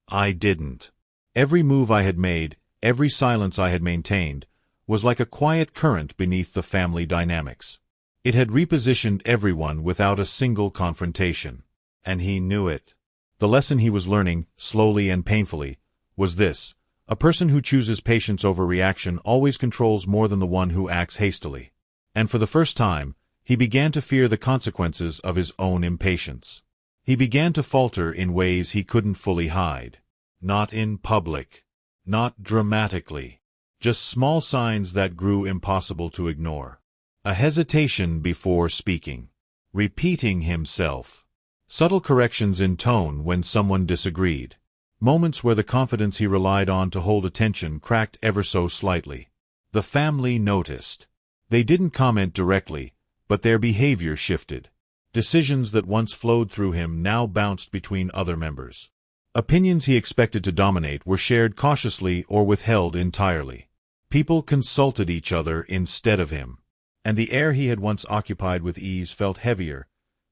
I didn't. Every move I had made, every silence I had maintained, was like a quiet current beneath the family dynamics. It had repositioned everyone without a single confrontation. And he knew it. The lesson he was learning, slowly and painfully, was this: a person who chooses patience over reaction always controls more than the one who acts hastily. And for the first time, he began to fear the consequences of his own impatience. He began to falter in ways he couldn't fully hide. Not in public. Not dramatically. Just small signs that grew impossible to ignore. A hesitation before speaking. Repeating himself. Subtle corrections in tone when someone disagreed. Moments where the confidence he relied on to hold attention cracked ever so slightly. The family noticed. They didn't comment directly, but their behavior shifted. Decisions that once flowed through him now bounced between other members. Opinions he expected to dominate were shared cautiously or withheld entirely. People consulted each other instead of him. And the air he had once occupied with ease felt heavier,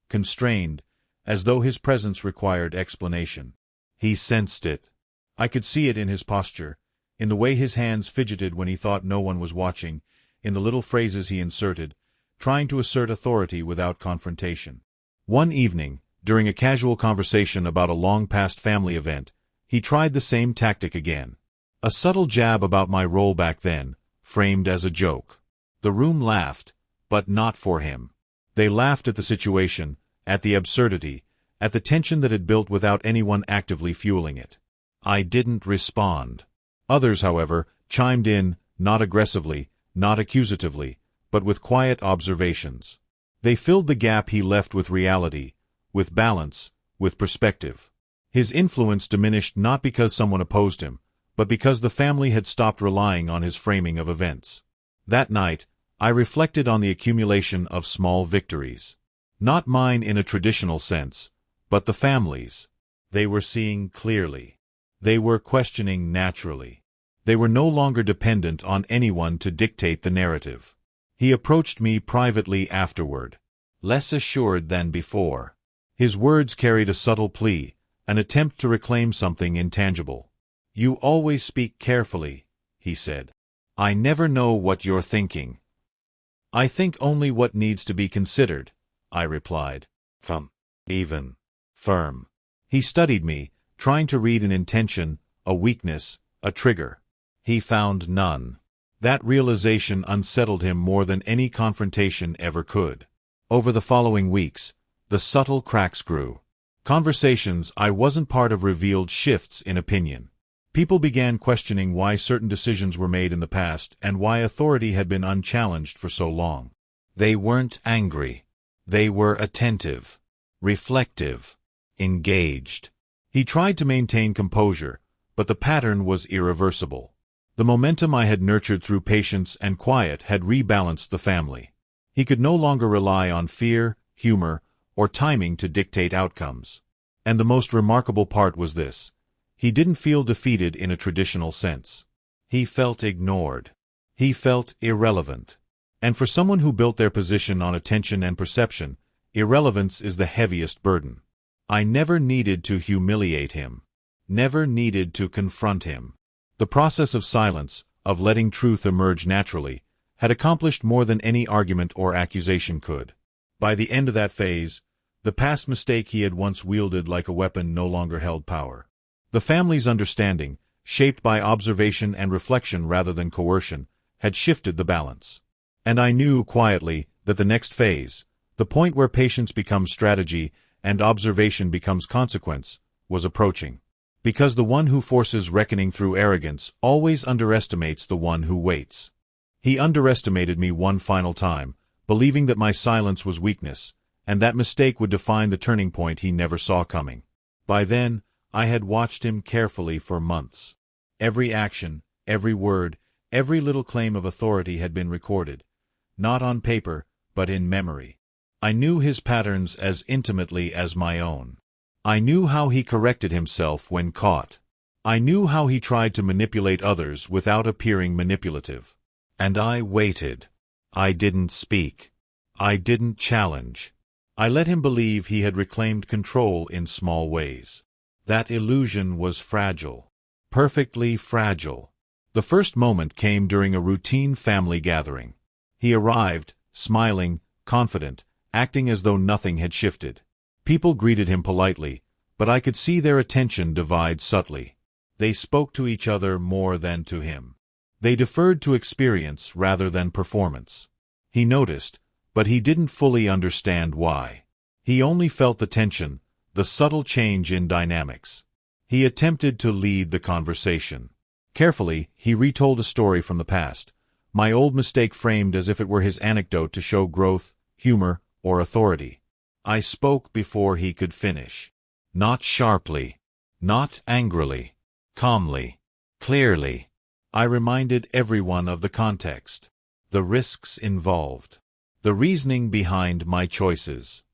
constrained, as though his presence required explanation. He sensed it. I could see it in his posture, in the way his hands fidgeted when he thought no one was watching, in the little phrases he inserted, trying to assert authority without confrontation. One evening, during a casual conversation about a long-past family event, he tried the same tactic again. A subtle jab about my role back then, framed as a joke. The room laughed, but not for him. They laughed at the situation, at the absurdity, at the tension that had built without anyone actively fueling it. I didn't respond. Others, however, chimed in, not aggressively, not accusatively, but with quiet observations. They filled the gap he left with reality, with balance, with perspective. His influence diminished not because someone opposed him, but because the family had stopped relying on his framing of events. That night, I reflected on the accumulation of small victories. Not mine in a traditional sense, but the family's. They were seeing clearly. They were questioning naturally. They were no longer dependent on anyone to dictate the narrative. He approached me privately afterward, less assured than before. His words carried a subtle plea, an attempt to reclaim something intangible. "You always speak carefully," he said. "I never know what you're thinking." "I think only what needs to be considered," I replied. "Come. Even. Firm." He studied me, trying to read an intention, a weakness, a trigger. He found none. That realization unsettled him more than any confrontation ever could. Over the following weeks, the subtle cracks grew. Conversations I wasn't part of revealed shifts in opinion. People began questioning why certain decisions were made in the past and why authority had been unchallenged for so long. They weren't angry. They were attentive, reflective, engaged. He tried to maintain composure, but the pattern was irreversible. The momentum I had nurtured through patience and quiet had rebalanced the family. He could no longer rely on fear, humor, or timing to dictate outcomes. And the most remarkable part was this: he didn't feel defeated in a traditional sense. He felt ignored. He felt irrelevant. And for someone who built their position on attention and perception, irrelevance is the heaviest burden. I never needed to humiliate him. Never needed to confront him. The process of silence, of letting truth emerge naturally, had accomplished more than any argument or accusation could. By the end of that phase, the past mistake he had once wielded like a weapon no longer held power. The family's understanding, shaped by observation and reflection rather than coercion, had shifted the balance. And I knew, quietly, that the next phase, the point where patience becomes strategy and observation becomes consequence, was approaching. Because the one who forces reckoning through arrogance always underestimates the one who waits. He underestimated me one final time, believing that my silence was weakness, and that mistake would define the turning point he never saw coming. By then, I had watched him carefully for months. Every action, every word, every little claim of authority had been recorded, not on paper, but in memory. I knew his patterns as intimately as my own. I knew how he corrected himself when caught. I knew how he tried to manipulate others without appearing manipulative. And I waited. I didn't speak. I didn't challenge. I let him believe he had reclaimed control in small ways. That illusion was fragile. Perfectly fragile. The first moment came during a routine family gathering. He arrived, smiling, confident, acting as though nothing had shifted. People greeted him politely, but I could see their attention divide subtly. They spoke to each other more than to him. They deferred to experience rather than performance. He noticed, but he didn't fully understand why. He only felt the tension, the subtle change in dynamics. He attempted to lead the conversation. Carefully, he retold a story from the past, my old mistake framed as if it were his anecdote to show growth, humor, or authority. I spoke before he could finish. Not sharply. Not angrily. Calmly. Clearly. I reminded everyone of the context. The risks involved. The reasoning behind my choices.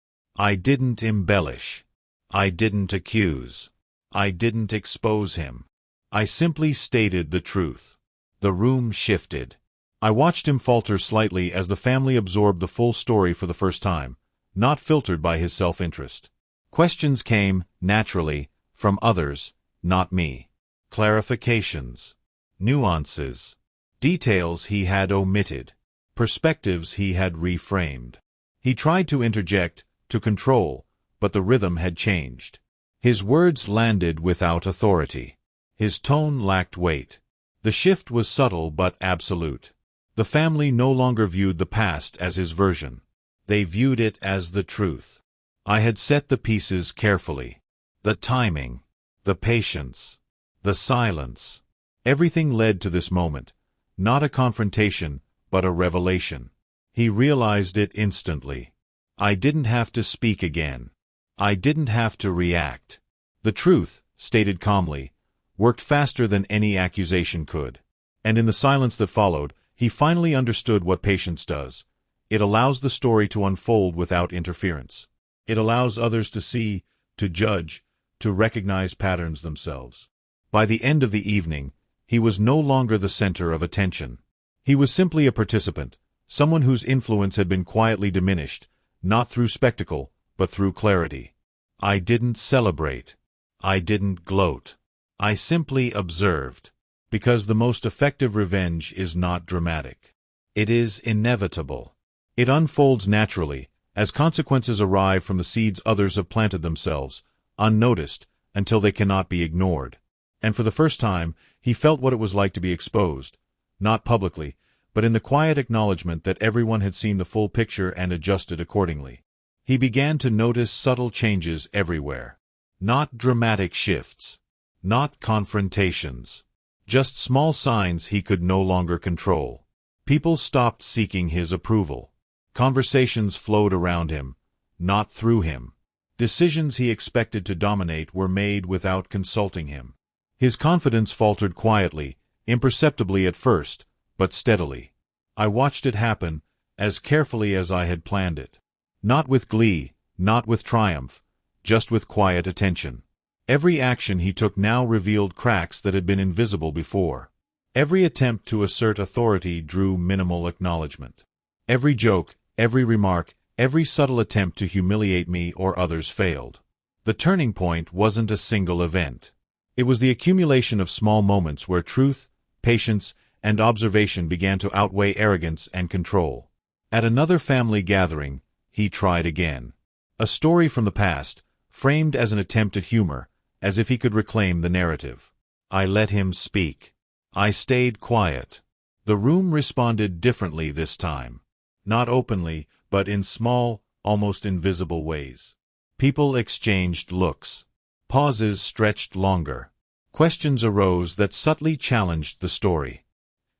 I didn't embellish. I didn't accuse. I didn't expose him. I simply stated the truth. The room shifted. I watched him falter slightly as the family absorbed the full story for the first time, not filtered by his self-interest. Questions came, naturally, from others, not me. Clarifications. Nuances. Details he had omitted. Perspectives he had reframed. He tried to interject, to control, but the rhythm had changed. His words landed without authority. His tone lacked weight. The shift was subtle but absolute. The family no longer viewed the past as his version. They viewed it as the truth. I had set the pieces carefully. The timing, the patience, the silence. Everything led to this moment, not a confrontation, but a revelation. He realized it instantly. I didn't have to speak again. I didn't have to react. The truth, stated calmly, worked faster than any accusation could. And in the silence that followed, he finally understood what patience does. It allows the story to unfold without interference. It allows others to see, to judge, to recognize patterns themselves. By the end of the evening, he was no longer the center of attention. He was simply a participant, someone whose influence had been quietly diminished, not through spectacle, but through clarity. I didn't celebrate. I didn't gloat. I simply observed. Because the most effective revenge is not dramatic. It is inevitable. It unfolds naturally, as consequences arrive from the seeds others have planted themselves, unnoticed, until they cannot be ignored. And for the first time, he felt what it was like to be exposed, not publicly, but in the quiet acknowledgement that everyone had seen the full picture and adjusted accordingly. He began to notice subtle changes everywhere. Not dramatic shifts. Not confrontations. Just small signs he could no longer control. People stopped seeking his approval. Conversations flowed around him, not through him. Decisions he expected to dominate were made without consulting him. His confidence faltered quietly, imperceptibly at first, but steadily. I watched it happen, as carefully as I had planned it. Not with glee, not with triumph, just with quiet attention. Every action he took now revealed cracks that had been invisible before. Every attempt to assert authority drew minimal acknowledgement. Every joke, every remark, every subtle attempt to humiliate me or others failed. The turning point wasn't a single event. It was the accumulation of small moments where truth, patience, and observation began to outweigh arrogance and control. At another family gathering, he tried again. A story from the past, framed as an attempt at humor, as if he could reclaim the narrative. I let him speak. I stayed quiet. The room responded differently this time. Not openly, but in small, almost invisible ways. People exchanged looks. Pauses stretched longer. Questions arose that subtly challenged the story.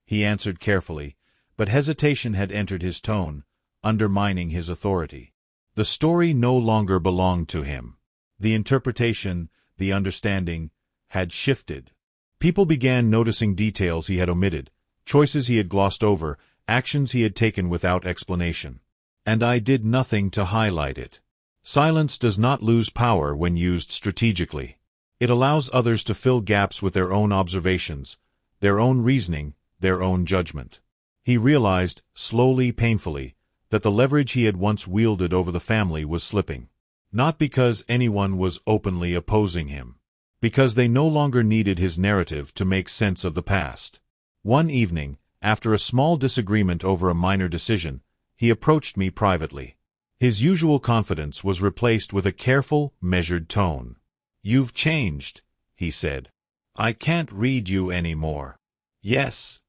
He answered carefully, but hesitation had entered his tone, undermining his authority. The story no longer belonged to him. The interpretation, the understanding, had shifted. People began noticing details he had omitted, choices he had glossed over, actions he had taken without explanation. And I did nothing to highlight it. Silence does not lose power when used strategically. It allows others to fill gaps with their own observations, their own reasoning, their own judgment. He realized, slowly, painfully, that the leverage he had once wielded over the family was slipping. Not because anyone was openly opposing him. Because they no longer needed his narrative to make sense of the past. One evening, after a small disagreement over a minor decision, he approached me privately. His usual confidence was replaced with a careful, measured tone. "You've changed," he said. "I can't read you anymore." "Yes,"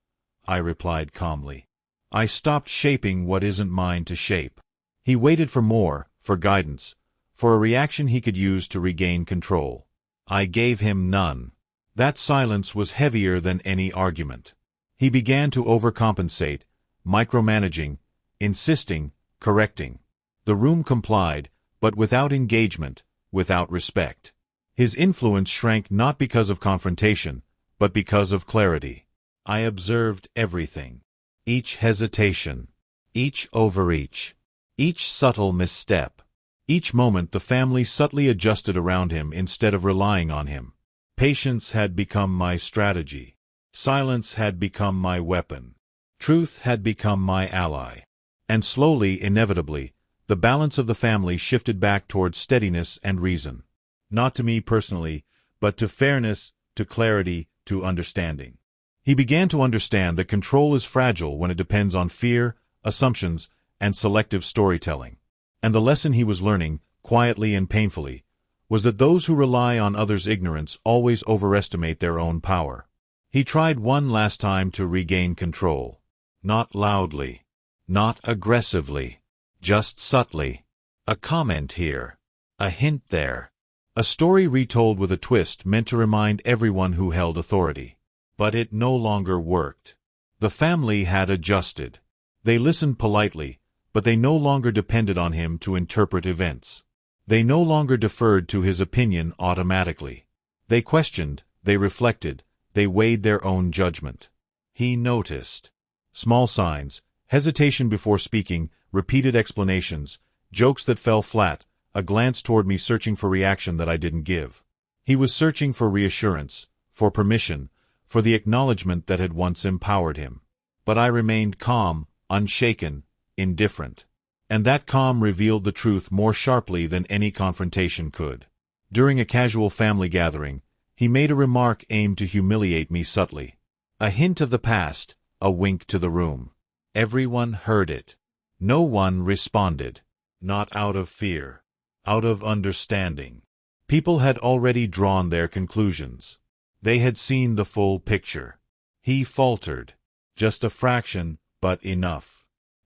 I replied calmly. "I stopped shaping what isn't mine to shape." He waited for more, for guidance, for a reaction he could use to regain control. I gave him none. That silence was heavier than any argument. He began to overcompensate, micromanaging, insisting, correcting. The room complied, but without engagement, without respect. His influence shrank not because of confrontation, but because of clarity. I observed everything. Each hesitation, each overreach, each subtle misstep. Each moment the family subtly adjusted around him instead of relying on him. Patience had become my strategy. Silence had become my weapon. Truth had become my ally. And slowly, inevitably, the balance of the family shifted back towards steadiness and reason. Not to me personally, but to fairness, to clarity, to understanding. He began to understand that control is fragile when it depends on fear, assumptions, and selective storytelling. And the lesson he was learning, quietly and painfully, was that those who rely on others' ignorance always overestimate their own power. He tried one last time to regain control. Not loudly. Not aggressively. Just subtly. A comment here. A hint there. A story retold with a twist meant to remind everyone who held authority. But it no longer worked. The family had adjusted. They listened politely, but they no longer depended on him to interpret events. They no longer deferred to his opinion automatically. They questioned, they reflected, they weighed their own judgment. He noticed. Small signs, hesitation before speaking, repeated explanations, jokes that fell flat, a glance toward me searching for reaction that I didn't give. He was searching for reassurance, for permission, for the acknowledgement that had once empowered him. But I remained calm, unshaken, indifferent. And that calm revealed the truth more sharply than any confrontation could. During a casual family gathering, he made a remark aimed to humiliate me subtly. A hint of the past, a wink to the room. Everyone heard it. No one responded. Not out of fear. Out of understanding. People had already drawn their conclusions. They had seen the full picture. He faltered. Just a fraction, but enough.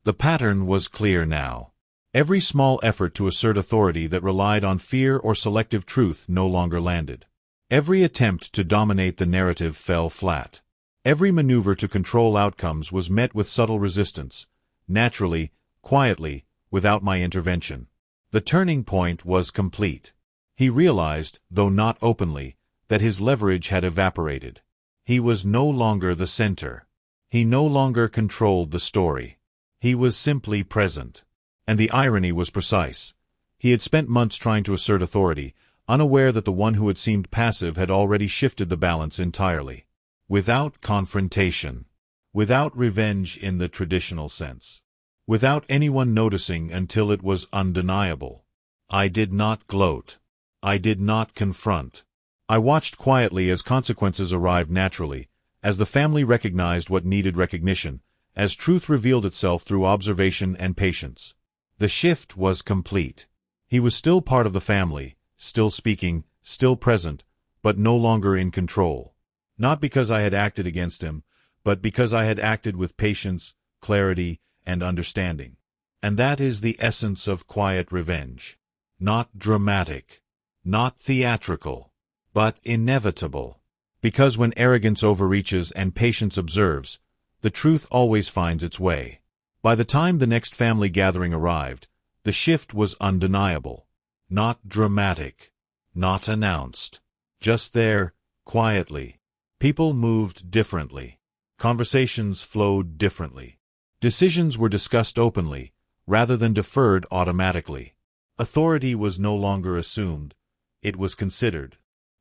The pattern was clear now. Every small effort to assert authority that relied on fear or selective truth no longer landed. Every attempt to dominate the narrative fell flat. Every maneuver to control outcomes was met with subtle resistance, naturally, quietly, without my intervention. The turning point was complete. He realized, though not openly, that his leverage had evaporated. He was no longer the center. He no longer controlled the story. He was simply present. And the irony was precise. He had spent months trying to assert authority, unaware that the one who had seemed passive had already shifted the balance entirely. Without confrontation. Without revenge in the traditional sense. Without anyone noticing until it was undeniable. I did not gloat. I did not confront. I watched quietly as consequences arrived naturally, as the family recognized what needed recognition, as truth revealed itself through observation and patience. The shift was complete. He was still part of the family, still speaking, still present, but no longer in control. Not because I had acted against him, but because I had acted with patience, clarity, and understanding. And that is the essence of quiet revenge. Not dramatic. Not theatrical. But inevitable. Because when arrogance overreaches and patience observes, the truth always finds its way. By the time the next family gathering arrived, the shift was undeniable. Not dramatic. Not announced. Just there, quietly. People moved differently. Conversations flowed differently. Decisions were discussed openly, rather than deferred automatically. Authority was no longer assumed. It was considered.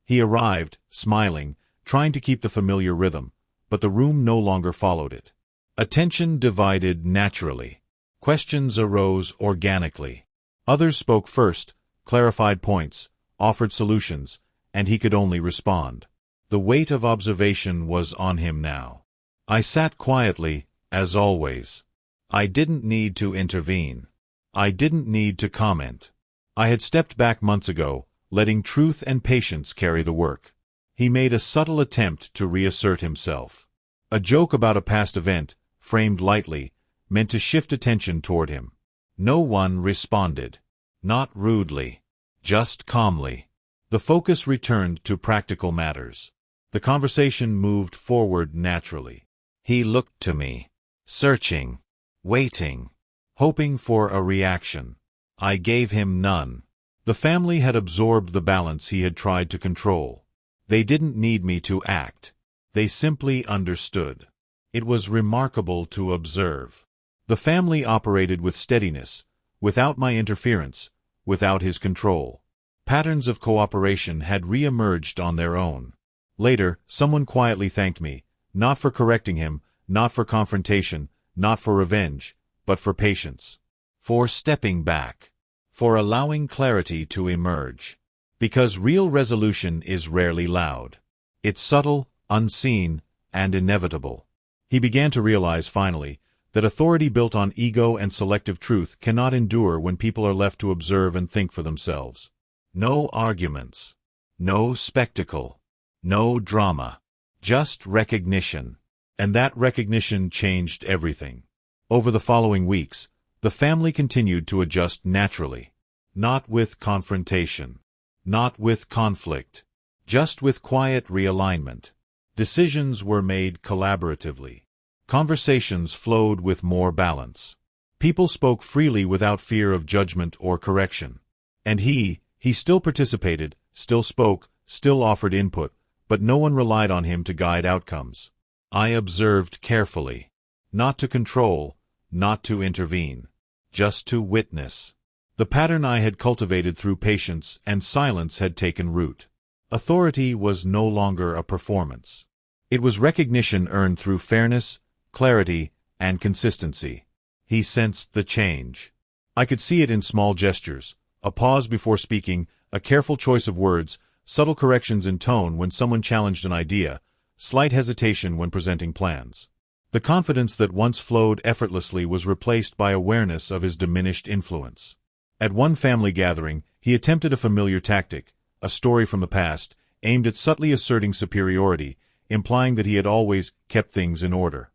He arrived, smiling, trying to keep the familiar rhythm, but the room no longer followed it. Attention divided naturally. Questions arose organically. Others spoke first, clarified points, offered solutions, and he could only respond. The weight of observation was on him now. I sat quietly, as always. I didn't need to intervene. I didn't need to comment. I had stepped back months ago, letting truth and patience carry the work. He made a subtle attempt to reassert himself. A joke about a past event, framed lightly, meant to shift attention toward him. No one responded. Not rudely. Just calmly. The focus returned to practical matters. The conversation moved forward naturally. He looked to me. Searching. Waiting. Hoping for a reaction. I gave him none. The family had absorbed the balance he had tried to control. They didn't need me to act. They simply understood. It was remarkable to observe. The family operated with steadiness, without my interference, without his control. Patterns of cooperation had re-emerged on their own. Later, someone quietly thanked me, not for correcting him, not for confrontation, not for revenge, but for patience. For stepping back. For allowing clarity to emerge. Because real resolution is rarely loud. It's subtle, unseen, and inevitable. He began to realize, finally, that authority built on ego and selective truth cannot endure when people are left to observe and think for themselves. No arguments. No spectacle. No drama. Just recognition. And that recognition changed everything. Over the following weeks, the family continued to adjust naturally. Not with confrontation. Not with conflict. Just with quiet realignment. Decisions were made collaboratively. Conversations flowed with more balance. People spoke freely without fear of judgment or correction. And he still participated, still spoke, still offered input, but no one relied on him to guide outcomes. I observed carefully. Not to control, not to intervene. Just to witness. The pattern I had cultivated through patience and silence had taken root. Authority was no longer a performance. It was recognition earned through fairness, clarity, and consistency. He sensed the change. I could see it in small gestures, a pause before speaking, a careful choice of words, subtle corrections in tone when someone challenged an idea, slight hesitation when presenting plans. The confidence that once flowed effortlessly was replaced by awareness of his diminished influence. At one family gathering, he attempted a familiar tactic, a story from the past, aimed at subtly asserting superiority, implying that he had always kept things in order.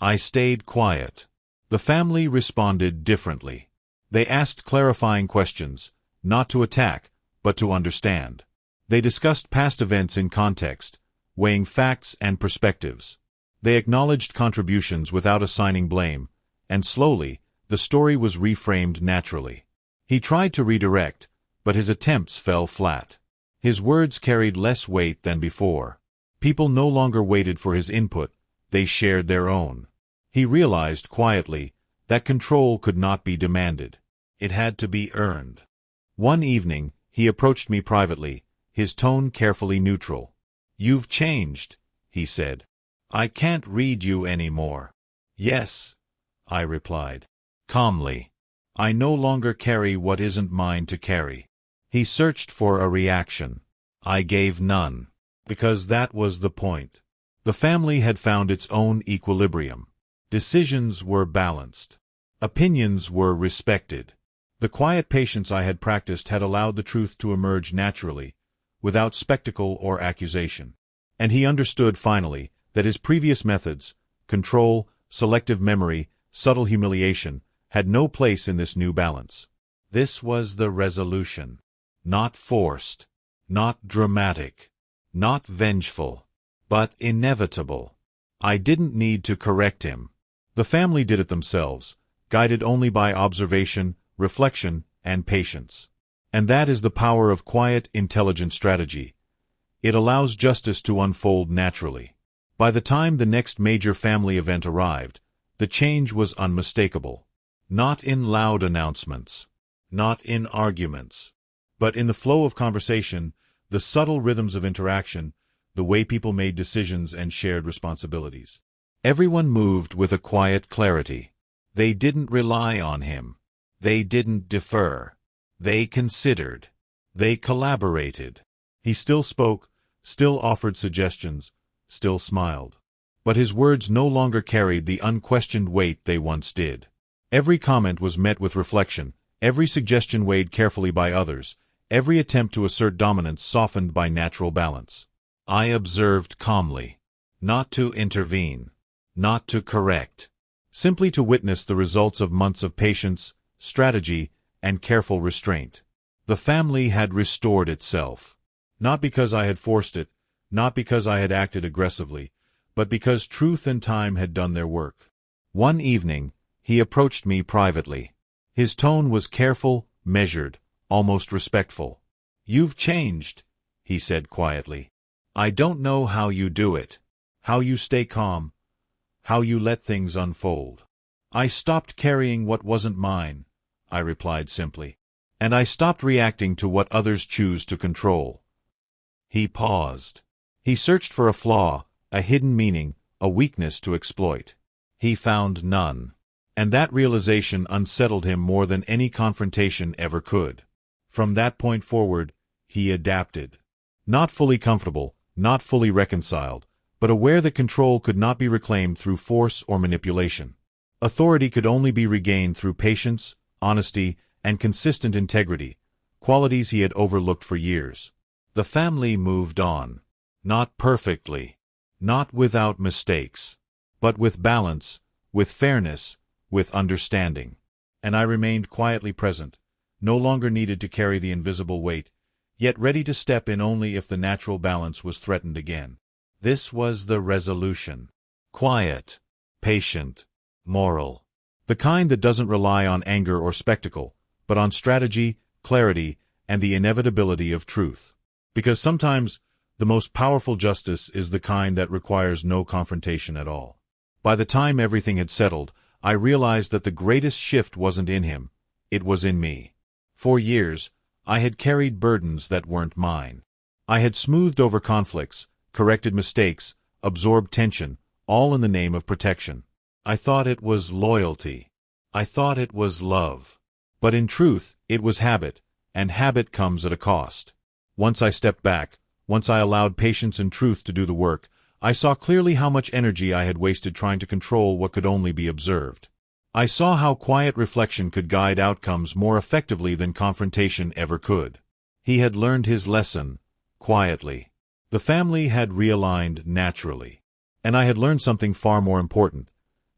I stayed quiet. The family responded differently. They asked clarifying questions, not to attack, but to understand. They discussed past events in context, weighing facts and perspectives. They acknowledged contributions without assigning blame, and slowly, the story was reframed naturally. He tried to redirect, but his attempts fell flat. His words carried less weight than before. People no longer waited for his input, they shared their own. He realized quietly that control could not be demanded. It had to be earned. One evening, he approached me privately, his tone carefully neutral. "You've changed," he said. "I can't read you anymore." "Yes," I replied, calmly. "I no longer carry what isn't mine to carry." He searched for a reaction. I gave none. Because that was the point. The family had found its own equilibrium. Decisions were balanced. Opinions were respected. The quiet patience I had practiced had allowed the truth to emerge naturally, without spectacle or accusation. And he understood finally that his previous methods, control, selective memory, subtle humiliation, had no place in this new balance. This was the resolution. Not forced, not dramatic, not vengeful, but inevitable. I didn't need to correct him. The family did it themselves, guided only by observation, reflection, and patience. And that is the power of quiet, intelligent strategy. It allows justice to unfold naturally. By the time the next major family event arrived, the change was unmistakable. Not in loud announcements, not in arguments, but in the flow of conversation, the subtle rhythms of interaction, the way people made decisions and shared responsibilities. Everyone moved with a quiet clarity. They didn't rely on him. They didn't defer. They considered. They collaborated. He still spoke, still offered suggestions, still smiled. But his words no longer carried the unquestioned weight they once did. Every comment was met with reflection, every suggestion weighed carefully by others, every attempt to assert dominance softened by natural balance. I observed calmly. Not to intervene. Not to correct. Simply to witness the results of months of patience, strategy, and careful restraint. The family had restored itself. Not because I had forced it, not because I had acted aggressively, but because truth and time had done their work. One evening, he approached me privately. His tone was careful, measured, almost respectful. "You've changed," he said quietly. "I don't know how you do it, how you stay calm, how you let things unfold." "I stopped carrying what wasn't mine," I replied simply. And I stopped reacting to what others choose to control. He paused. He searched for a flaw, a hidden meaning, a weakness to exploit. He found none. And that realization unsettled him more than any confrontation ever could. From that point forward, he adapted. Not fully comfortable, not fully reconciled, but aware that control could not be reclaimed through force or manipulation. Authority could only be regained through patience, honesty, and consistent integrity, qualities he had overlooked for years. The family moved on. Not perfectly. Not without mistakes. But with balance, with fairness, with understanding. And I remained quietly present, no longer needed to carry the invisible weight, yet ready to step in only if the natural balance was threatened again. This was the resolution. Quiet, patient, moral. The kind that doesn't rely on anger or spectacle, but on strategy, clarity, and the inevitability of truth. Because sometimes the most powerful justice is the kind that requires no confrontation at all. By the time everything had settled, I realized that the greatest shift wasn't in him, it was in me. For years, I had carried burdens that weren't mine. I had smoothed over conflicts, corrected mistakes, absorbed tension, all in the name of protection. I thought it was loyalty. I thought it was love. But in truth, it was habit, and habit comes at a cost. Once I stepped back, once I allowed patience and truth to do the work, I saw clearly how much energy I had wasted trying to control what could only be observed. I saw how quiet reflection could guide outcomes more effectively than confrontation ever could. He had learned his lesson, quietly. The family had realigned naturally. And I had learned something far more important.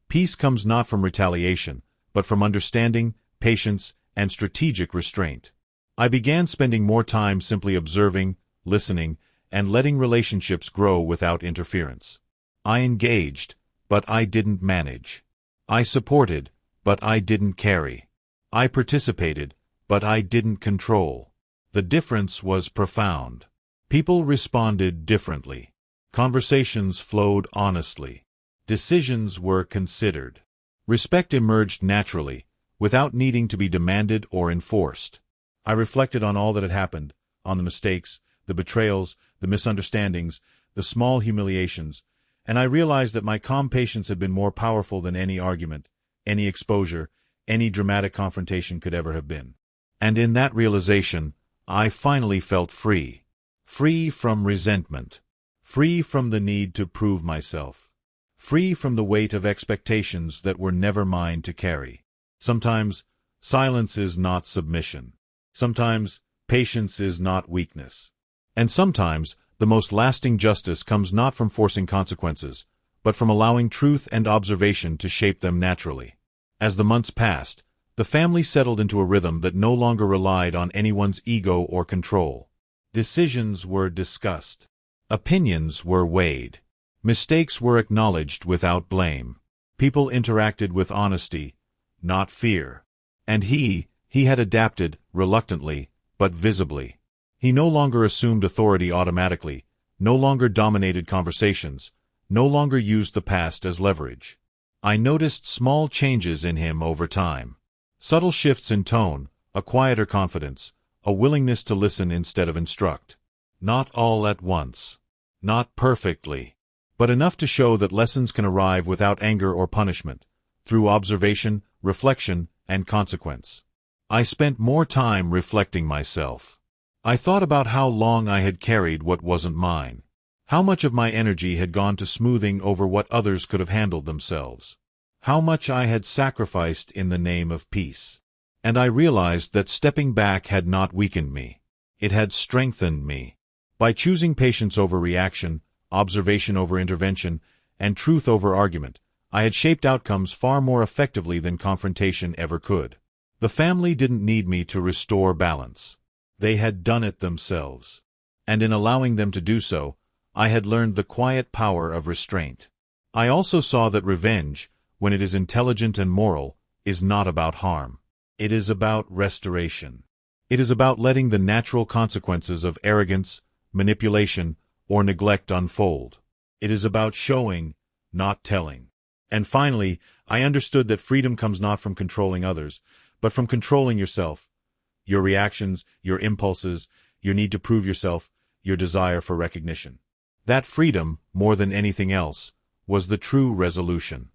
Peace comes not from retaliation, but from understanding, patience, and strategic restraint. I began spending more time simply observing, listening, and letting relationships grow without interference. I engaged, but I didn't manage. I supported, but I didn't carry. I participated, but I didn't control. The difference was profound. People responded differently. Conversations flowed honestly. Decisions were considered. Respect emerged naturally, without needing to be demanded or enforced. I reflected on all that had happened, on the mistakes, the betrayals, the misunderstandings, the small humiliations, and I realized that my calm patience had been more powerful than any argument, any exposure, any dramatic confrontation could ever have been. And in that realization, I finally felt free. Free from resentment. Free from the need to prove myself. Free from the weight of expectations that were never mine to carry. Sometimes, silence is not submission. Sometimes, patience is not weakness. And sometimes, the most lasting justice comes not from forcing consequences, but from allowing truth and observation to shape them naturally. As the months passed, the family settled into a rhythm that no longer relied on anyone's ego or control. Decisions were discussed. Opinions were weighed. Mistakes were acknowledged without blame. People interacted with honesty, not fear. And he had adapted, reluctantly, but visibly. He no longer assumed authority automatically, no longer dominated conversations, no longer used the past as leverage. I noticed small changes in him over time. Subtle shifts in tone, a quieter confidence, a willingness to listen instead of instruct. Not all at once. Not perfectly. But enough to show that lessons can arrive without anger or punishment, through observation, reflection, and consequence. I spent more time reflecting myself. I thought about how long I had carried what wasn't mine. How much of my energy had gone to smoothing over what others could have handled themselves. How much I had sacrificed in the name of peace. And I realized that stepping back had not weakened me. It had strengthened me. By choosing patience over reaction, observation over intervention, and truth over argument, I had shaped outcomes far more effectively than confrontation ever could. The family didn't need me to restore balance. They had done it themselves. And in allowing them to do so, I had learned the quiet power of restraint. I also saw that revenge, when it is intelligent and moral, is not about harm. It is about restoration. It is about letting the natural consequences of arrogance, manipulation, or neglect unfold. It is about showing, not telling. And finally, I understood that freedom comes not from controlling others, but from controlling yourself, Your reactions, your impulses, your need to prove yourself, your desire for recognition. That freedom, more than anything else, was the true resolution.